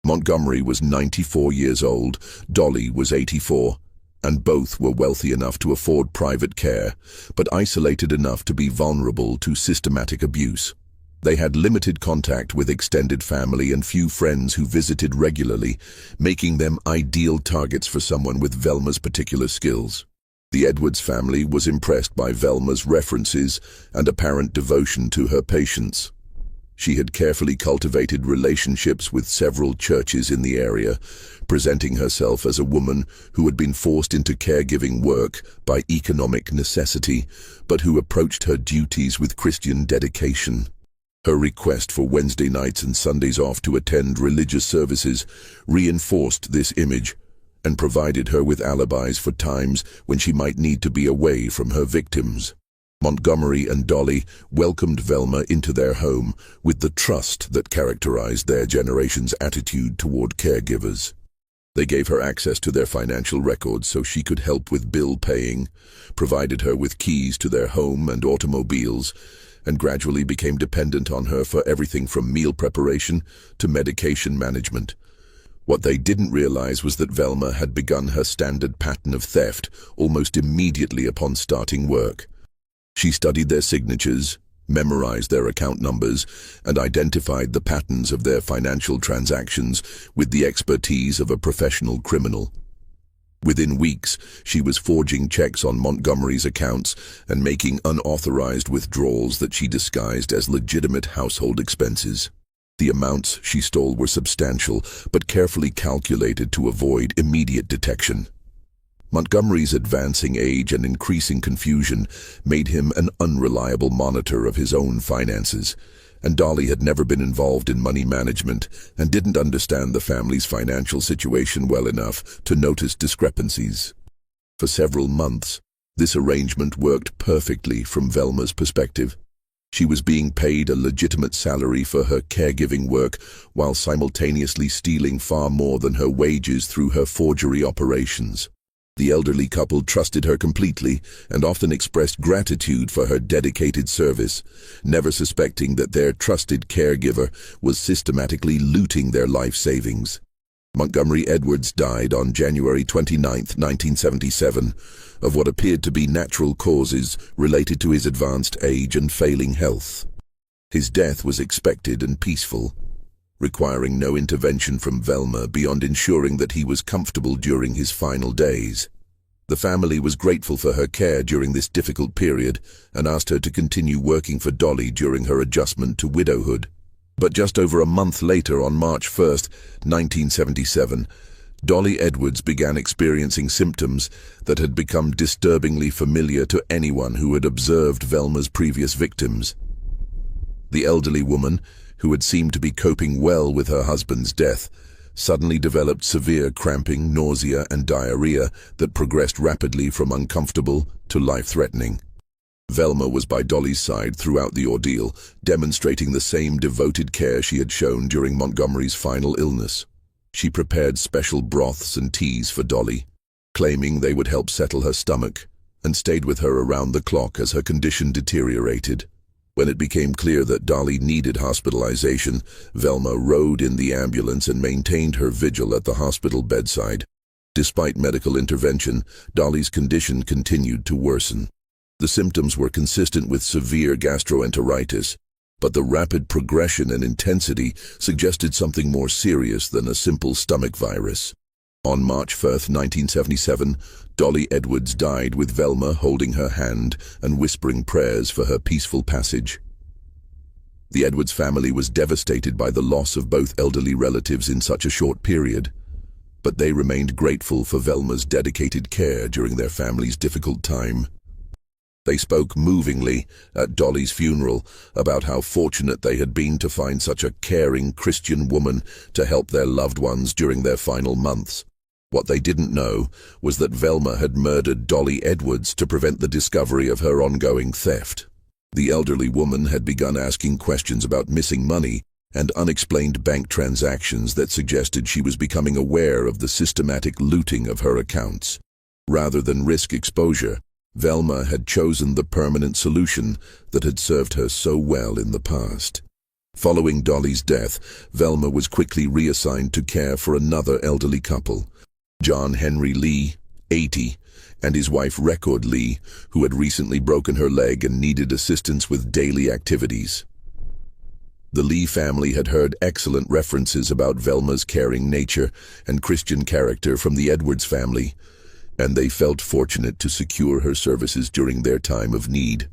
Speaker 1: Montgomery was 94 years old, Dolly was 84, and both were wealthy enough to afford private care, but isolated enough to be vulnerable to systematic abuse. They had limited contact with extended family and few friends who visited regularly, making them ideal targets for someone with Velma's particular skills. The Edwards family was impressed by Velma's references and apparent devotion to her patients. She had carefully cultivated relationships with several churches in the area, presenting herself as a woman who had been forced into caregiving work by economic necessity, but who approached her duties with Christian dedication. Her request for Wednesday nights and Sundays off to attend religious services reinforced this image and provided her with alibis for times when she might need to be away from her victims. Montgomery and Dolly welcomed Velma into their home with the trust that characterized their generation's attitude toward caregivers. They gave her access to their financial records so she could help with bill paying, provided her with keys to their home and automobiles, and gradually became dependent on her for everything from meal preparation to medication management. What they didn't realize was that Velma had begun her standard pattern of theft almost immediately upon starting work. She studied their signatures, memorized their account numbers, and identified the patterns of their financial transactions with the expertise of a professional criminal. Within weeks, she was forging checks on Montgomery's accounts and making unauthorized withdrawals that she disguised as legitimate household expenses. The amounts she stole were substantial, but carefully calculated to avoid immediate detection. Montgomery's advancing age and increasing confusion made him an unreliable monitor of his own finances, and Dolly had never been involved in money management and didn't understand the family's financial situation well enough to notice discrepancies. For several months, this arrangement worked perfectly from Velma's perspective. She was being paid a legitimate salary for her caregiving work while simultaneously stealing far more than her wages through her forgery operations. The elderly couple trusted her completely and often expressed gratitude for her dedicated service, never suspecting that their trusted caregiver was systematically looting their life savings. Montgomery Edwards died on January 29, 1977, of what appeared to be natural causes related to his advanced age and failing health. His death was expected and peaceful, requiring no intervention from Velma beyond ensuring that he was comfortable during his final days. The family was grateful for her care during this difficult period and asked her to continue working for Dolly during her adjustment to widowhood. But just over a month later, on March 1, 1977, Dolly Edwards began experiencing symptoms that had become disturbingly familiar to anyone who had observed Velma's previous victims. The elderly woman, who had seemed to be coping well with her husband's death, suddenly developed severe cramping, nausea, and diarrhea that progressed rapidly from uncomfortable to life-threatening. Velma was by Dolly's side throughout the ordeal, demonstrating the same devoted care she had shown during Montgomery's final illness. She prepared special broths and teas for Dolly, claiming they would help settle her stomach, and stayed with her around the clock as her condition deteriorated. When it became clear that Dolly needed hospitalization, Velma rode in the ambulance and maintained her vigil at the hospital bedside. Despite medical intervention, Dolly's condition continued to worsen. The symptoms were consistent with severe gastroenteritis, but the rapid progression and intensity suggested something more serious than a simple stomach virus. On March 1, 1977, Dolly Edwards died with Velma holding her hand and whispering prayers for her peaceful passage. The Edwards family was devastated by the loss of both elderly relatives in such a short period, but they remained grateful for Velma's dedicated care during their family's difficult time. They spoke movingly at Dolly's funeral about how fortunate they had been to find such a caring Christian woman to help their loved ones during their final months. What they didn't know was that Velma had murdered Dolly Edwards to prevent the discovery of her ongoing theft. The elderly woman had begun asking questions about missing money and unexplained bank transactions that suggested she was becoming aware of the systematic looting of her accounts. Rather than risk exposure, Velma had chosen the permanent solution that had served her so well in the past. Following Dolly's death, Velma was quickly reassigned to care for another elderly couple, John Henry Lee, 80, and his wife Record Lee, who had recently broken her leg and needed assistance with daily activities. The Lee family had heard excellent references about Velma's caring nature and Christian character from the Edwards family, and they felt fortunate to secure her services during their time of need.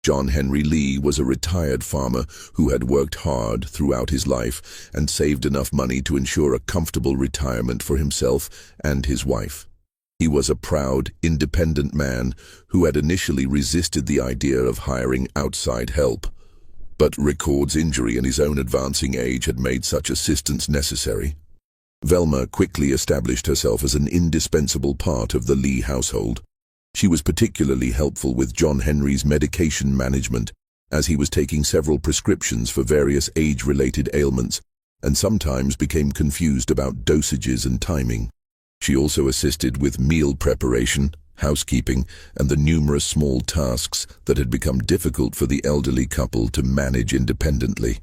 Speaker 1: John Henry Lee was a retired farmer who had worked hard throughout his life and saved enough money to ensure a comfortable retirement for himself and his wife. He was a proud, independent man who had initially resisted the idea of hiring outside help, but Record's injury and his own advancing age had made such assistance necessary. Velma quickly established herself as an indispensable part of the Lee household. She was particularly helpful with John Henry's medication management, as he was taking several prescriptions for various age-related ailments, and sometimes became confused about dosages and timing. She also assisted with meal preparation, housekeeping, and the numerous small tasks that had become difficult for the elderly couple to manage independently.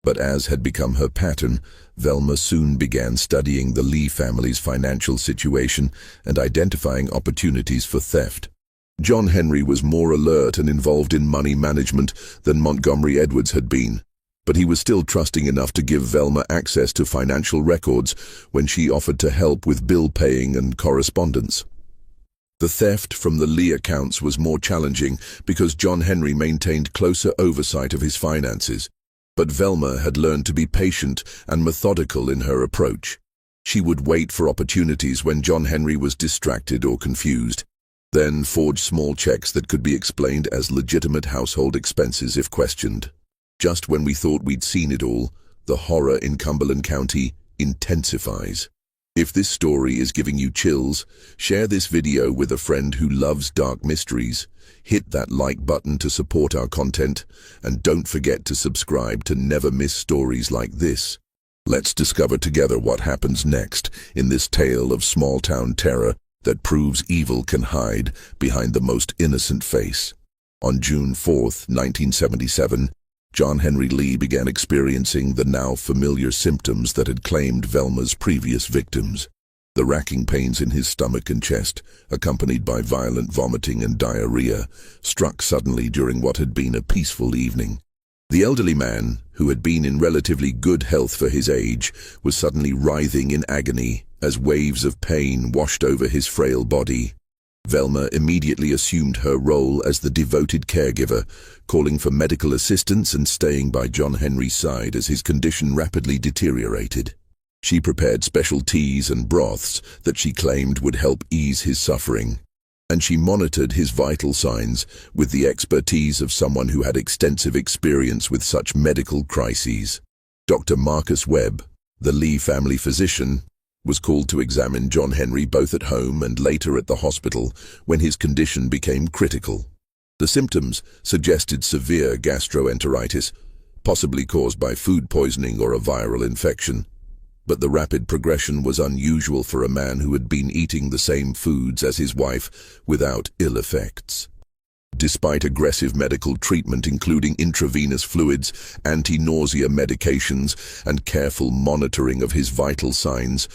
Speaker 1: But as had become her pattern, Velma soon began studying the Lee family's financial situation and identifying opportunities for theft. John Henry was more alert and involved in money management than Montgomery Edwards had been, but he was still trusting enough to give Velma access to financial records when she offered to help with bill paying and correspondence. The theft from the Lee accounts was more challenging because John Henry maintained closer oversight of his finances. But Velma had learned to be patient and methodical in her approach. She would wait for opportunities when John Henry was distracted or confused, then forge small checks that could be explained as legitimate household expenses if questioned. Just when we thought we'd seen it all, the horror in Cumberland County intensifies. If this story is giving you chills, share this video with a friend who loves dark mysteries. Hit that like button to support our content, and don't forget to subscribe to never miss stories like this. Let's discover together what happens next in this tale of small-town terror that proves evil can hide behind the most innocent face. On June 4th, 1977, John Henry Lee began experiencing the now familiar symptoms that had claimed Velma's previous victims. The racking pains in his stomach and chest, accompanied by violent vomiting and diarrhea, struck suddenly during what had been a peaceful evening. The elderly man, who had been in relatively good health for his age, was suddenly writhing in agony as waves of pain washed over his frail body. Velma immediately assumed her role as the devoted caregiver, calling for medical assistance and staying by John Henry's side as his condition rapidly deteriorated. She prepared special teas and broths that she claimed would help ease his suffering, and she monitored his vital signs with the expertise of someone who had extensive experience with such medical crises. Dr. Marcus Webb, the Lee family physician, was called to examine John Henry both at home and later at the hospital when his condition became critical. The symptoms suggested severe gastroenteritis, possibly caused by food poisoning or a viral infection. But the rapid progression was unusual for a man who had been eating the same foods as his wife without ill effects. Despite aggressive medical treatment including intravenous fluids, anti-nausea medications, and careful monitoring of his vital signs,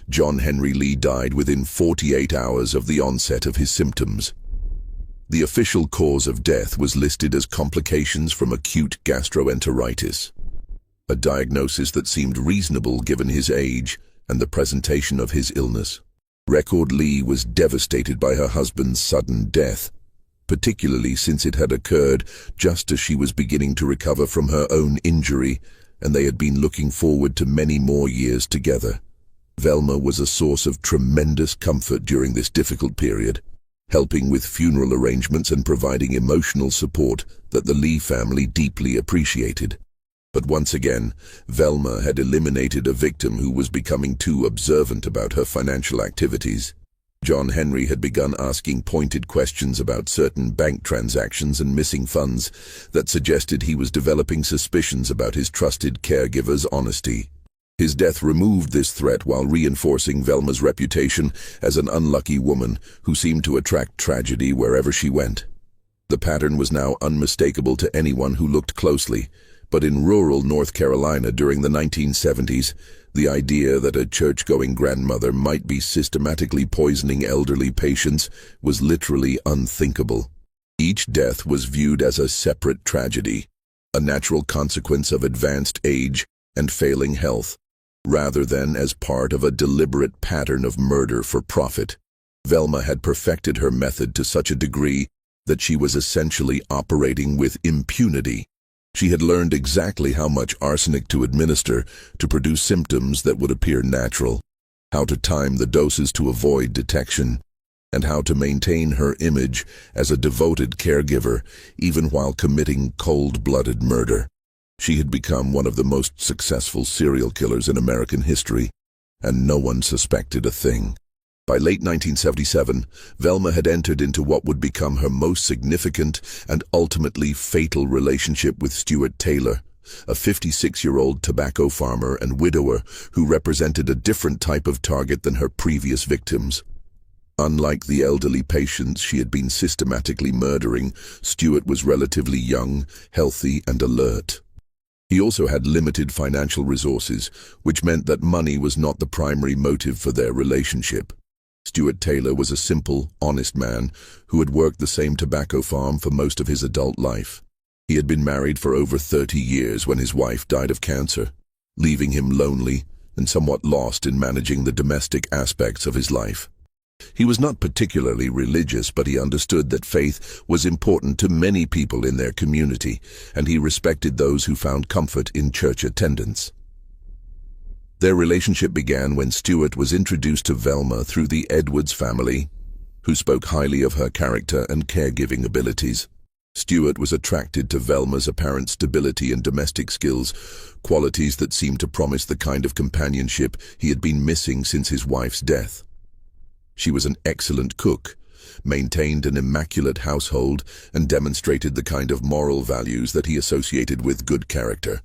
Speaker 1: John Henry Lee died within 48 hours of the onset of his symptoms. The official cause of death was listed as complications from acute gastroenteritis, a diagnosis that seemed reasonable given his age and the presentation of his illness. Record Lee was devastated by her husband's sudden death, particularly since it had occurred just as she was beginning to recover from her own injury, and they had been looking forward to many more years together. Velma was a source of tremendous comfort during this difficult period, helping with funeral arrangements and providing emotional support that the Lee family deeply appreciated. But once again, Velma had eliminated a victim who was becoming too observant about her financial activities. John Henry had begun asking pointed questions about certain bank transactions and missing funds that suggested he was developing suspicions about his trusted caregiver's honesty. His death removed this threat while reinforcing Velma's reputation as an unlucky woman who seemed to attract tragedy wherever she went. The pattern was now unmistakable to anyone who looked closely, but in rural North Carolina during the 1970s, the idea that a church-going grandmother might be systematically poisoning elderly patients was literally unthinkable. Each death was viewed as a separate tragedy, a natural consequence of advanced age and failing health, rather than as part of a deliberate pattern of murder for profit. Velma had perfected her method to such a degree that she was essentially operating with impunity. She had learned exactly how much arsenic to administer to produce symptoms that would appear natural, how to time the doses to avoid detection, and how to maintain her image as a devoted caregiver even while committing cold-blooded murder. She had become one of the most successful serial killers in American history, and no one suspected a thing. By late 1977, Velma had entered into what would become her most significant and ultimately fatal relationship with Stuart Taylor, a 56-year-old tobacco farmer and widower who represented a different type of target than her previous victims. Unlike the elderly patients she had been systematically murdering, Stuart was relatively young, healthy, and alert. He also had limited financial resources, which meant that money was not the primary motive for their relationship. Stuart Taylor was a simple, honest man who had worked the same tobacco farm for most of his adult life. He had been married for over 30 years when his wife died of cancer, leaving him lonely and somewhat lost in managing the domestic aspects of his life. He was not particularly religious, but he understood that faith was important to many people in their community, and he respected those who found comfort in church attendance. Their relationship began when Stuart was introduced to Velma through the Edwards family, who spoke highly of her character and caregiving abilities. Stewart was attracted to Velma's apparent stability and domestic skills, qualities that seemed to promise the kind of companionship he had been missing since his wife's death. She was an excellent cook, maintained an immaculate household, and demonstrated the kind of moral values that he associated with good character.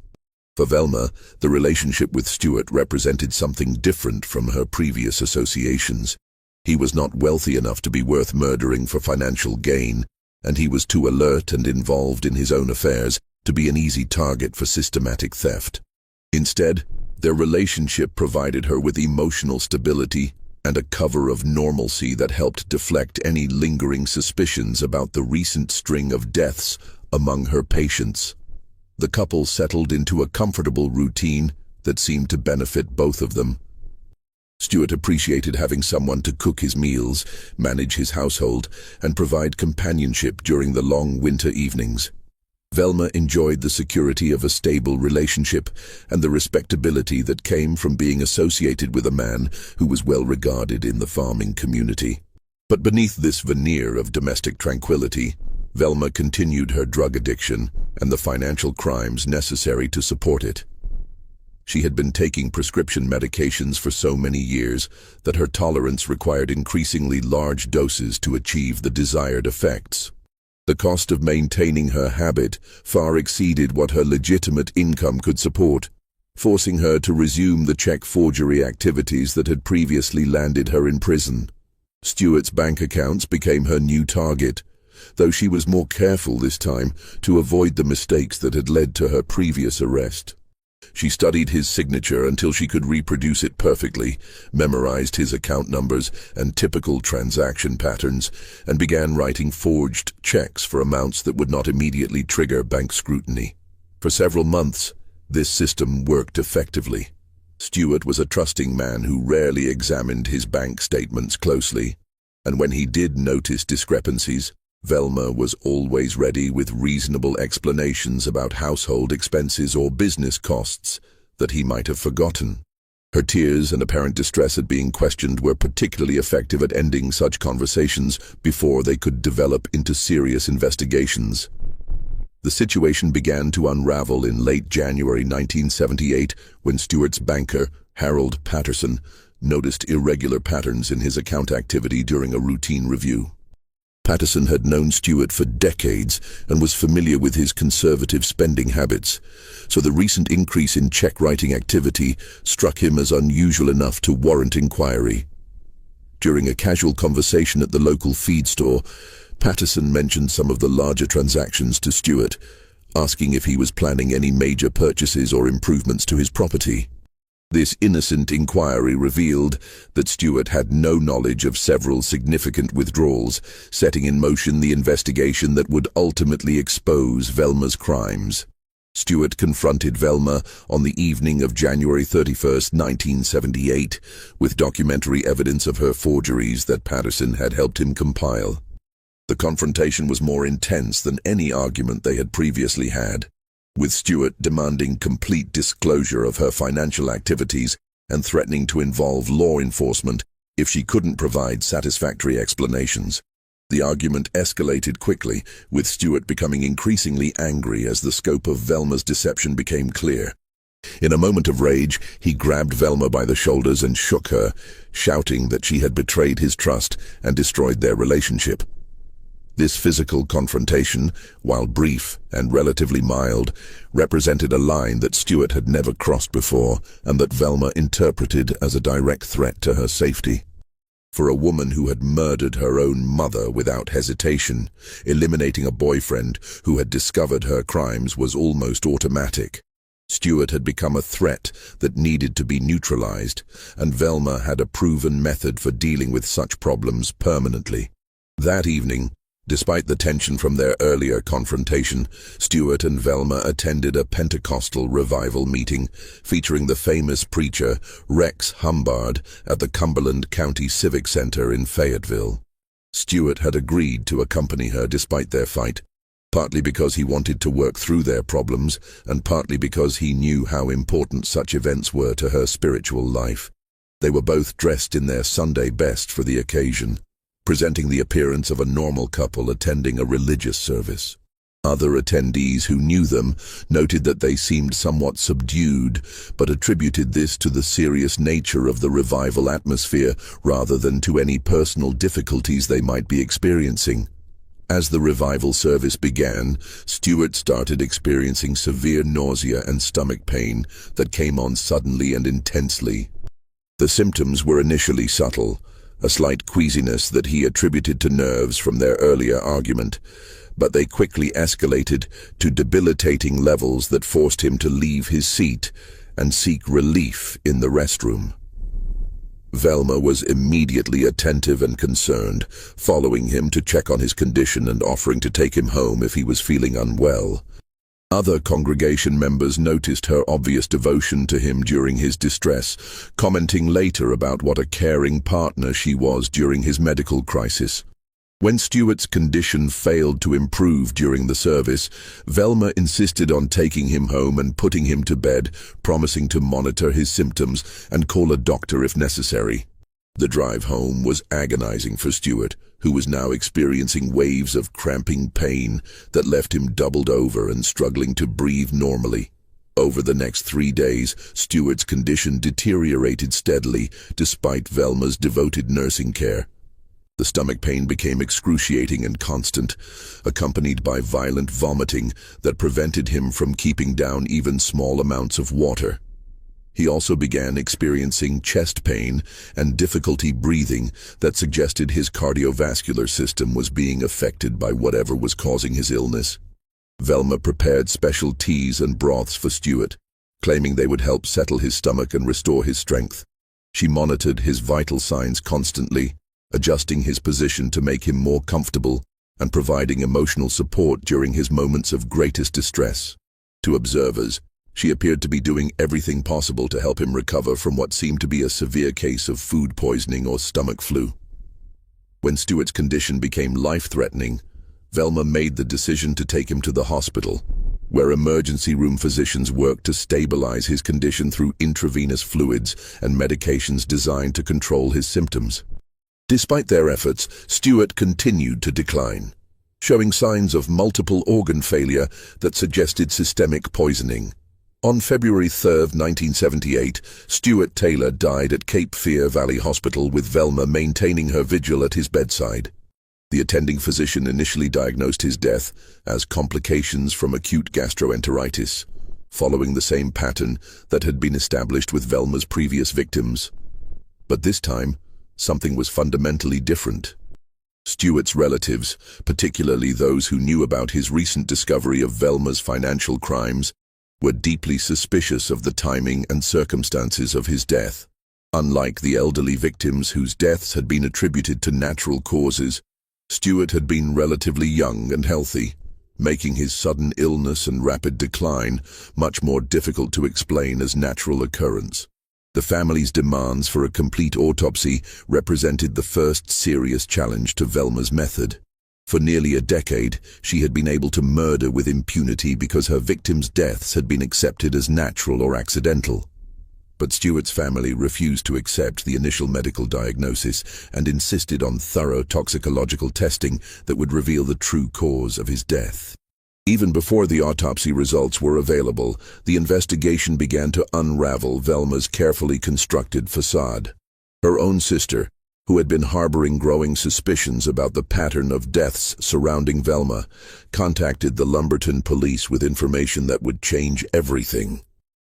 Speaker 1: For Velma, the relationship with Stewart represented something different from her previous associations. He was not wealthy enough to be worth murdering for financial gain, and he was too alert and involved in his own affairs to be an easy target for systematic theft. Instead, their relationship provided her with emotional stability and a cover of normalcy that helped deflect any lingering suspicions about the recent string of deaths among her patients. The couple settled into a comfortable routine that seemed to benefit both of them. Stewart appreciated having someone to cook his meals, manage his household, and provide companionship during the long winter evenings. Velma enjoyed the security of a stable relationship and the respectability that came from being associated with a man who was well regarded in the farming community. But beneath this veneer of domestic tranquility, Velma continued her drug addiction and the financial crimes necessary to support it. She had been taking prescription medications for so many years that her tolerance required increasingly large doses to achieve the desired effects. The cost of maintaining her habit far exceeded what her legitimate income could support, forcing her to resume the check forgery activities that had previously landed her in prison. Stewart's bank accounts became her new target, though she was more careful this time to avoid the mistakes that had led to her previous arrest. She studied his signature until she could reproduce it perfectly, memorized his account numbers and typical transaction patterns, and began writing forged checks for amounts that would not immediately trigger bank scrutiny. For several months, this system worked effectively. Stewart was a trusting man who rarely examined his bank statements closely, and when he did notice discrepancies, Velma was always ready with reasonable explanations about household expenses or business costs that he might have forgotten. Her tears and apparent distress at being questioned were particularly effective at ending such conversations before they could develop into serious investigations. The situation began to unravel in late January 1978 when Stewart's banker, Harold Patterson, noticed irregular patterns in his account activity during a routine review. Patterson had known Stewart for decades and was familiar with his conservative spending habits, so the recent increase in check-writing activity struck him as unusual enough to warrant inquiry. During a casual conversation at the local feed store, Patterson mentioned some of the larger transactions to Stewart, asking if he was planning any major purchases or improvements to his property. This innocent inquiry revealed that Stewart had no knowledge of several significant withdrawals, setting in motion the investigation that would ultimately expose Velma's crimes. Stewart confronted Velma on the evening of January 31st, 1978, with documentary evidence of her forgeries that Patterson had helped him compile. The confrontation was more intense than any argument they had previously had, with Stewart demanding complete disclosure of her financial activities and threatening to involve law enforcement if she couldn't provide satisfactory explanations. The argument escalated quickly, with Stewart becoming increasingly angry as the scope of Velma's deception became clear. In a moment of rage, he grabbed Velma by the shoulders and shook her, shouting that she had betrayed his trust and destroyed their relationship. This physical confrontation, while brief and relatively mild, represented a line that Stewart had never crossed before and that Velma interpreted as a direct threat to her safety. For a woman who had murdered her own mother without hesitation, eliminating a boyfriend who had discovered her crimes was almost automatic. Stewart had become a threat that needed to be neutralized, and Velma had a proven method for dealing with such problems permanently. That evening, despite the tension from their earlier confrontation, Stewart and Velma attended a Pentecostal revival meeting featuring the famous preacher Rex Humbard at the Cumberland County Civic Center in Fayetteville. Stewart had agreed to accompany her despite their fight, partly because he wanted to work through their problems and partly because he knew how important such events were to her spiritual life. They were both dressed in their Sunday best for the occasion, presenting the appearance of a normal couple attending a religious service. Other attendees who knew them noted that they seemed somewhat subdued, but attributed this to the serious nature of the revival atmosphere rather than to any personal difficulties they might be experiencing. As the revival service began, Stewart started experiencing severe nausea and stomach pain that came on suddenly and intensely. The symptoms were initially subtle, a slight queasiness that he attributed to nerves from their earlier argument, but they quickly escalated to debilitating levels that forced him to leave his seat and seek relief in the restroom. Velma was immediately attentive and concerned, following him to check on his condition and offering to take him home if he was feeling unwell. Other congregation members noticed her obvious devotion to him during his distress, commenting later about what a caring partner she was during his medical crisis. When Stewart's condition failed to improve during the service, Velma insisted on taking him home and putting him to bed, promising to monitor his symptoms and call a doctor if necessary. The drive home was agonizing for Stewart, who was now experiencing waves of cramping pain that left him doubled over and struggling to breathe normally. Over the next 3 days, Stewart's condition deteriorated steadily despite Velma's devoted nursing care. The stomach pain became excruciating and constant, accompanied by violent vomiting that prevented him from keeping down even small amounts of water. He also began experiencing chest pain and difficulty breathing that suggested his cardiovascular system was being affected by whatever was causing his illness. Velma prepared special teas and broths for Stewart, claiming they would help settle his stomach and restore his strength. She monitored his vital signs constantly, adjusting his position to make him more comfortable and providing emotional support during his moments of greatest distress. To observers, she appeared to be doing everything possible to help him recover from what seemed to be a severe case of food poisoning or stomach flu. When Stewart's condition became life-threatening, Velma made the decision to take him to the hospital, where emergency room physicians worked to stabilize his condition through intravenous fluids and medications designed to control his symptoms. Despite their efforts, Stewart continued to decline, showing signs of multiple organ failure that suggested systemic poisoning. On February 3, 1978, Stewart Taylor died at Cape Fear Valley Hospital with Velma maintaining her vigil at his bedside. The attending physician initially diagnosed his death as complications from acute gastroenteritis, following the same pattern that had been established with Velma's previous victims. But this time, something was fundamentally different. Stewart's relatives, particularly those who knew about his recent discovery of Velma's financial crimes, were deeply suspicious of the timing and circumstances of his death. Unlike the elderly victims whose deaths had been attributed to natural causes, Stewart had been relatively young and healthy, making his sudden illness and rapid decline much more difficult to explain as natural occurrence. The family's demands for a complete autopsy represented the first serious challenge to Velma's method. For nearly a decade, she had been able to murder with impunity because her victims' deaths had been accepted as natural or accidental. But Stewart's family refused to accept the initial medical diagnosis and insisted on thorough toxicological testing that would reveal the true cause of his death. Even before the autopsy results were available, the investigation began to unravel Velma's carefully constructed facade. Her own sister, who had been harboring growing suspicions about the pattern of deaths surrounding Velma, contacted the Lumberton police with information that would change everything.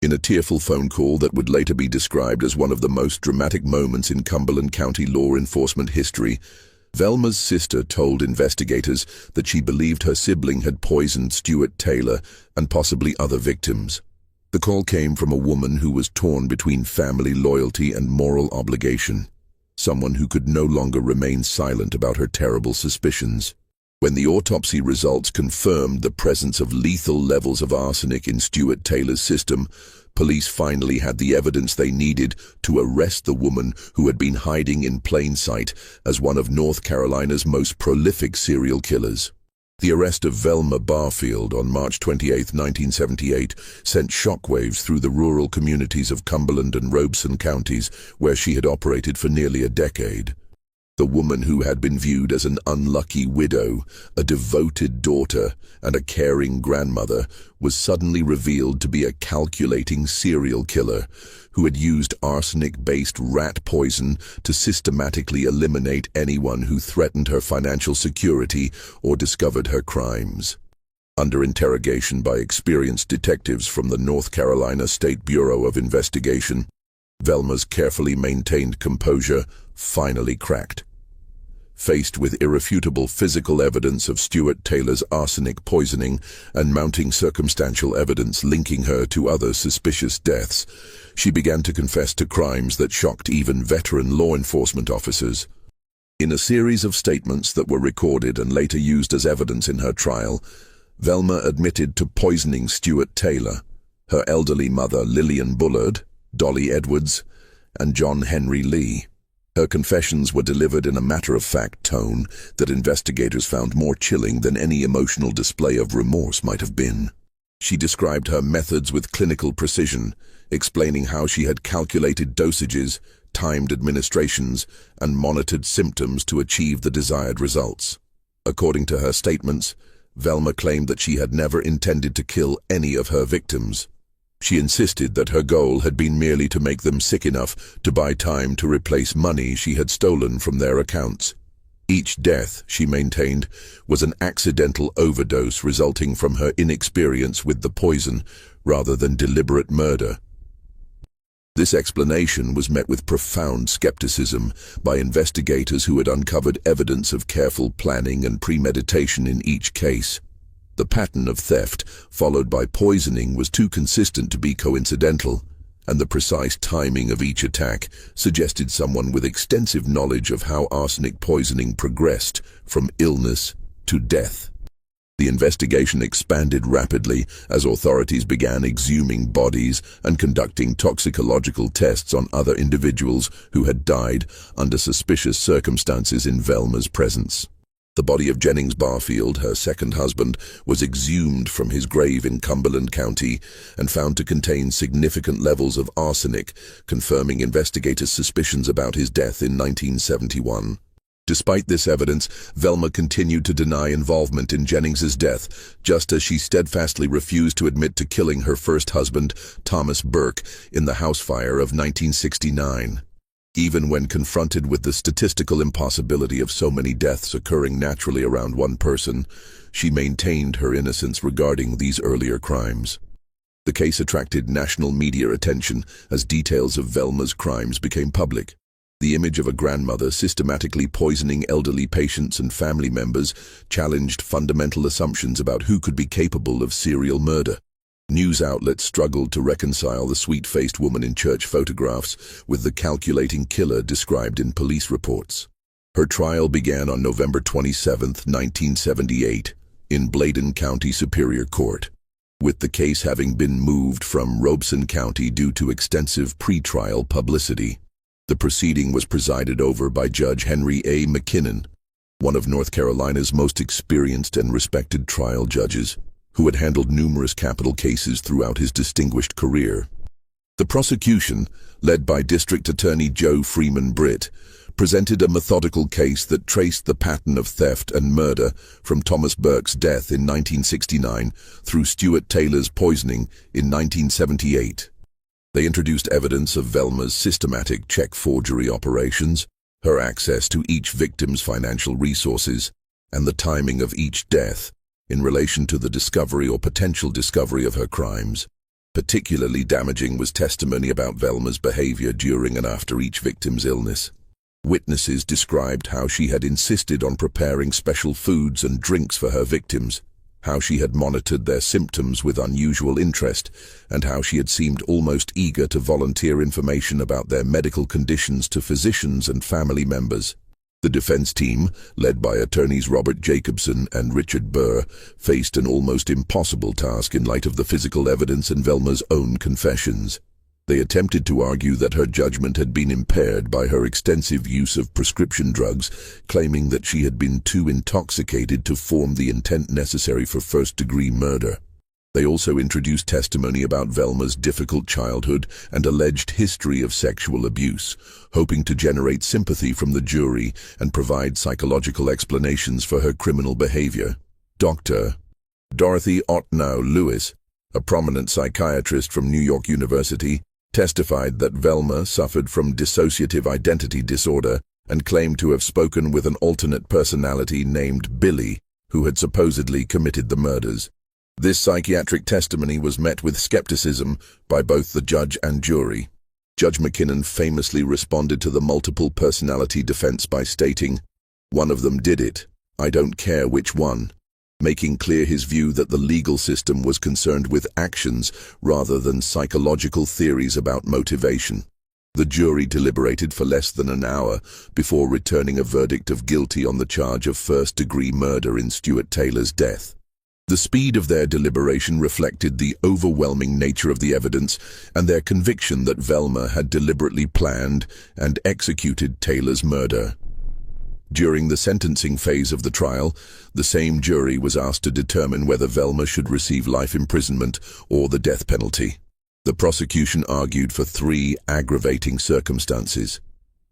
Speaker 1: In a tearful phone call that would later be described as one of the most dramatic moments in Cumberland County law enforcement history, Velma's sister told investigators that she believed her sibling had poisoned Stewart Taylor and possibly other victims. The call came from a woman who was torn between family loyalty and moral obligation, someone who could no longer remain silent about her terrible suspicions. When the autopsy results confirmed the presence of lethal levels of arsenic in Stewart Taylor's system, police finally had the evidence they needed to arrest the woman who had been hiding in plain sight as one of North Carolina's most prolific serial killers. The arrest of Velma Barfield on March 28, 1978, sent shockwaves through the rural communities of Cumberland and Robeson counties, where she had operated for nearly a decade. The woman who had been viewed as an unlucky widow, a devoted daughter, and a caring grandmother was suddenly revealed to be a calculating serial killer who had used arsenic-based rat poison to systematically eliminate anyone who threatened her financial security or discovered her crimes. Under interrogation by experienced detectives from the North Carolina State Bureau of Investigation, Velma's carefully maintained composure finally cracked. Faced with irrefutable physical evidence of Stuart Taylor's arsenic poisoning and mounting circumstantial evidence linking her to other suspicious deaths, she began to confess to crimes that shocked even veteran law enforcement officers. In a series of statements that were recorded and later used as evidence in her trial, Velma admitted to poisoning Stuart Taylor, her elderly mother Lillian Bullard, Dolly Edwards, and John Henry Lee. Her confessions were delivered in a matter-of-fact tone that investigators found more chilling than any emotional display of remorse might have been. She described her methods with clinical precision, explaining how she had calculated dosages, timed administrations, and monitored symptoms to achieve the desired results. According to her statements, Velma claimed that she had never intended to kill any of her victims. She insisted that her goal had been merely to make them sick enough to buy time to replace money she had stolen from their accounts. Each death, she maintained, was an accidental overdose resulting from her inexperience with the poison rather than deliberate murder. This explanation was met with profound skepticism by investigators who had uncovered evidence of careful planning and premeditation in each case. The pattern of theft, followed by poisoning, was too consistent to be coincidental, and the precise timing of each attack suggested someone with extensive knowledge of how arsenic poisoning progressed from illness to death. The investigation expanded rapidly as authorities began exhuming bodies and conducting toxicological tests on other individuals who had died under suspicious circumstances in Velma's presence. The body of Jennings Barfield, her second husband, was exhumed from his grave in Cumberland County and found to contain significant levels of arsenic, confirming investigators' suspicions about his death in 1971. Despite this evidence, Velma continued to deny involvement in Jennings's death, just as she steadfastly refused to admit to killing her first husband, Thomas Burke, in the house fire of 1969. Even when confronted with the statistical impossibility of so many deaths occurring naturally around one person, she maintained her innocence regarding these earlier crimes. The case attracted national media attention as details of Velma's crimes became public. The image of a grandmother systematically poisoning elderly patients and family members challenged fundamental assumptions about who could be capable of serial murder. News outlets struggled to reconcile the sweet-faced woman in church photographs with the calculating killer described in police reports. Her trial began on November 27, 1978, in Bladen County Superior Court, with the case having been moved from Robeson County due to extensive pre-trial publicity. The proceeding was presided over by Judge Henry A. McKinnon, one of North Carolina's most experienced and respected trial judges, who had handled numerous capital cases throughout his distinguished career. The prosecution, led by District Attorney Joe Freeman Britt, presented a methodical case that traced the pattern of theft and murder from Thomas Burke's death in 1969 through Stuart Taylor's poisoning in 1978. They introduced evidence of Velma's systematic check forgery operations, her access to each victim's financial resources, and the timing of each death in relation to the discovery or potential discovery of her crimes. Particularly damaging was testimony about Velma's behavior during and after each victim's illness. Witnesses described how she had insisted on preparing special foods and drinks for her victims, how she had monitored their symptoms with unusual interest, and how she had seemed almost eager to volunteer information about their medical conditions to physicians and family members. The defense team, led by attorneys Robert Jacobson and Richard Burr, faced an almost impossible task in light of the physical evidence and Velma's own confessions. They attempted to argue that her judgment had been impaired by her extensive use of prescription drugs, claiming that she had been too intoxicated to form the intent necessary for first-degree murder. They also introduced testimony about Velma's difficult childhood and alleged history of sexual abuse, hoping to generate sympathy from the jury and provide psychological explanations for her criminal behavior. Dr. Dorothy Ottnow Lewis, a prominent psychiatrist from New York University, testified that Velma suffered from dissociative identity disorder and claimed to have spoken with an alternate personality named Billy, who had supposedly committed the murders. This psychiatric testimony was met with skepticism by both the judge and jury. Judge McKinnon famously responded to the multiple personality defense by stating, "One of them did it. I don't care which one," making clear his view that the legal system was concerned with actions rather than psychological theories about motivation. The jury deliberated for less than an hour before returning a verdict of guilty on the charge of first-degree murder in Stuart Taylor's death. The speed of their deliberation reflected the overwhelming nature of the evidence and their conviction that Velma had deliberately planned and executed Taylor's murder. During the sentencing phase of the trial, the same jury was asked to determine whether Velma should receive life imprisonment or the death penalty. The prosecution argued for three aggravating circumstances: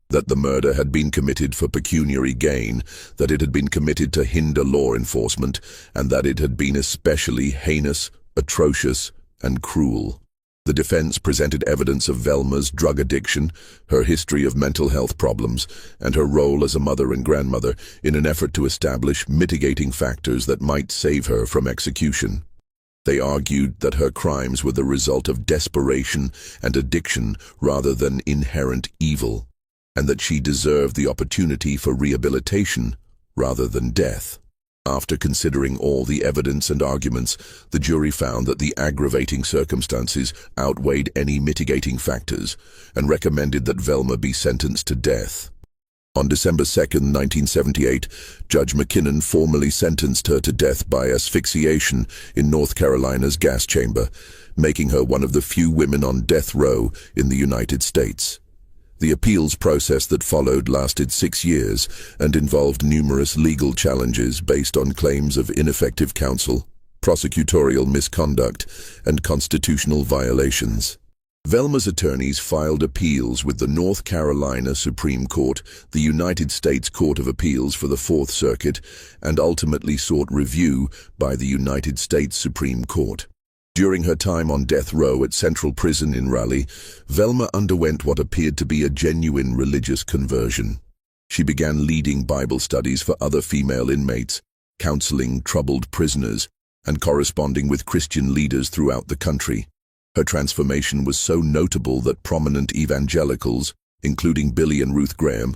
Speaker 1: that the murder had been committed for pecuniary gain, that it had been committed to hinder law enforcement, and that it had been especially heinous, atrocious, and cruel. The defense presented evidence of Velma's drug addiction, her history of mental health problems, and her role as a mother and grandmother in an effort to establish mitigating factors that might save her from execution. They argued that her crimes were the result of desperation and addiction rather than inherent evil, and that she deserved the opportunity for rehabilitation rather than death. After considering all the evidence and arguments, the jury found that the aggravating circumstances outweighed any mitigating factors and recommended that Velma be sentenced to death. On December 2, 1978, Judge McKinnon formally sentenced her to death by asphyxiation in North Carolina's gas chamber, making her one of the few women on death row in the United States. The appeals process that followed lasted 6 years and involved numerous legal challenges based on claims of ineffective counsel, prosecutorial misconduct, and constitutional violations. Velma's attorneys filed appeals with the North Carolina Supreme Court, the United States Court of Appeals for the Fourth Circuit, and ultimately sought review by the United States Supreme Court. During her time on death row at Central Prison in Raleigh, Velma underwent what appeared to be a genuine religious conversion. She began leading Bible studies for other female inmates, counseling troubled prisoners, and corresponding with Christian leaders throughout the country. Her transformation was so notable that prominent evangelicals, including Billy and Ruth Graham,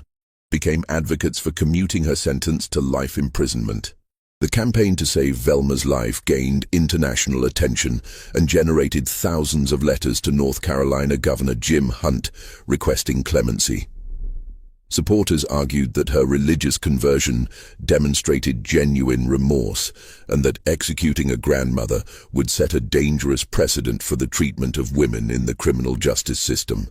Speaker 1: became advocates for commuting her sentence to life imprisonment. The campaign to save Velma's life gained international attention and generated thousands of letters to North Carolina Governor Jim Hunt requesting clemency. Supporters argued that her religious conversion demonstrated genuine remorse and that executing a grandmother would set a dangerous precedent for the treatment of women in the criminal justice system.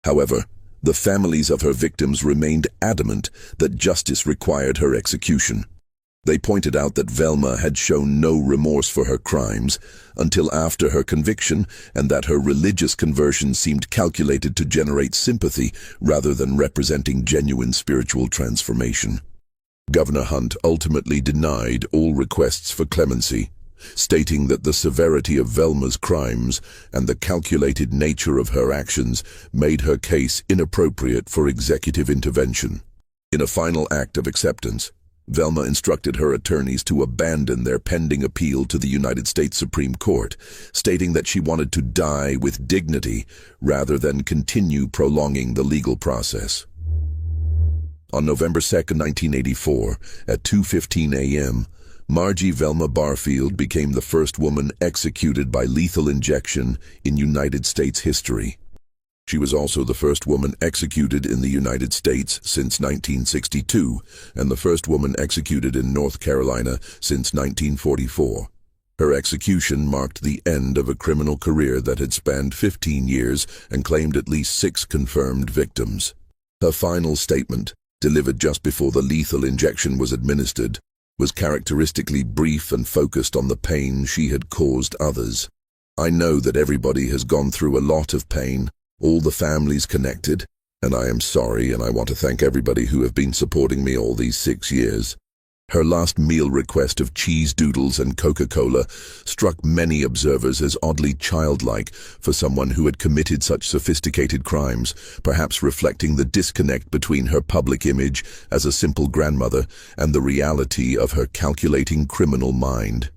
Speaker 1: However, the families of her victims remained adamant that justice required her execution. They pointed out that Velma had shown no remorse for her crimes until after her conviction, and that her religious conversion seemed calculated to generate sympathy rather than representing genuine spiritual transformation. Governor Hunt ultimately denied all requests for clemency, stating that the severity of Velma's crimes and the calculated nature of her actions made her case inappropriate for executive intervention. In a final act of acceptance, Velma instructed her attorneys to abandon their pending appeal to the United States Supreme Court, stating that she wanted to die with dignity rather than continue prolonging the legal process. On November 2, 1984, at 2:15 a.m., Margie Velma Barfield became the first woman executed by lethal injection in United States history. She was also the first woman executed in the United States since 1962, and the first woman executed in North Carolina since 1944. Her execution marked the end of a criminal career that had spanned 15 years and claimed at least 6 confirmed victims. Her final statement, delivered just before the lethal injection was administered, was characteristically brief and focused on the pain she had caused others. I know that everybody has gone through a lot of pain, all the families connected, and I am sorry, and I want to thank everybody who have been supporting me all these 6 years. Her last meal request of cheese doodles and Coca-Cola struck many observers as oddly childlike for someone who had committed such sophisticated crimes, perhaps reflecting the disconnect between her public image as a simple grandmother and the reality of her calculating criminal mind.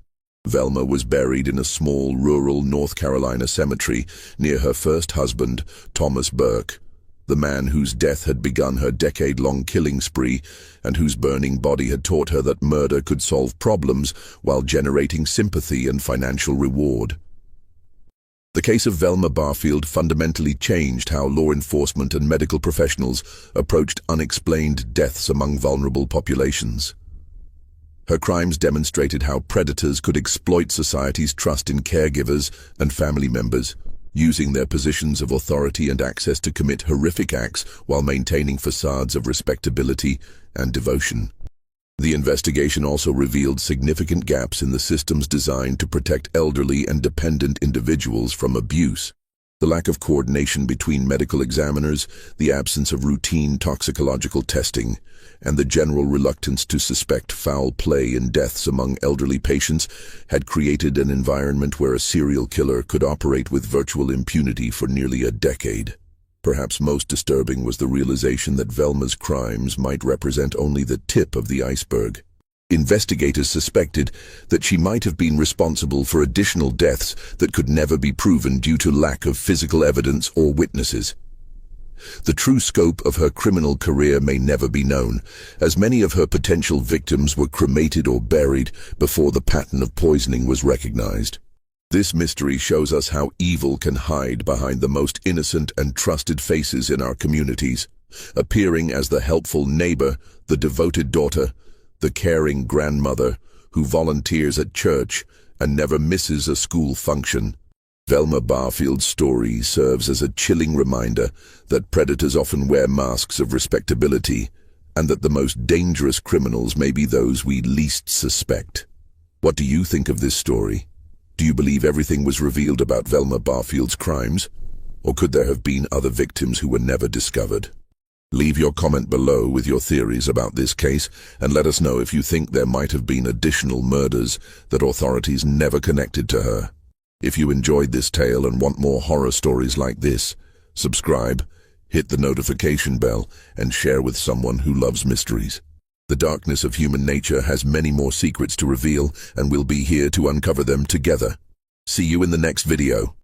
Speaker 1: Velma was buried in a small rural North Carolina cemetery near her first husband, Thomas Burke, the man whose death had begun her decade-long killing spree and whose burning body had taught her that murder could solve problems while generating sympathy and financial reward. The case of Velma Barfield fundamentally changed how law enforcement and medical professionals approached unexplained deaths among vulnerable populations. Her crimes demonstrated how predators could exploit society's trust in caregivers and family members, using their positions of authority and access to commit horrific acts while maintaining facades of respectability and devotion. The investigation also revealed significant gaps in the systems designed to protect elderly and dependent individuals from abuse. The lack of coordination between medical examiners, the absence of routine toxicological testing, and the general reluctance to suspect foul play in deaths among elderly patients had created an environment where a serial killer could operate with virtual impunity for nearly a decade. Perhaps most disturbing was the realization that Velma's crimes might represent only the tip of the iceberg. Investigators suspected that she might have been responsible for additional deaths that could never be proven due to lack of physical evidence or witnesses. The true scope of her criminal career may never be known, as many of her potential victims were cremated or buried before the pattern of poisoning was recognized. This mystery shows us how evil can hide behind the most innocent and trusted faces in our communities, appearing as the helpful neighbor, the devoted daughter, the caring grandmother who volunteers at church and never misses a school function. Velma Barfield's story serves as a chilling reminder that predators often wear masks of respectability and that the most dangerous criminals may be those we least suspect. What do you think of this story? Do you believe everything was revealed about Velma Barfield's crimes? Or could there have been other victims who were never discovered? Leave your comment below with your theories about this case and let us know if you think there might have been additional murders that authorities never connected to her. If you enjoyed this tale and want more horror stories like this, subscribe, hit the notification bell, and share with someone who loves mysteries. The darkness of human nature has many more secrets to reveal, and we'll be here to uncover them together. See you in the next video.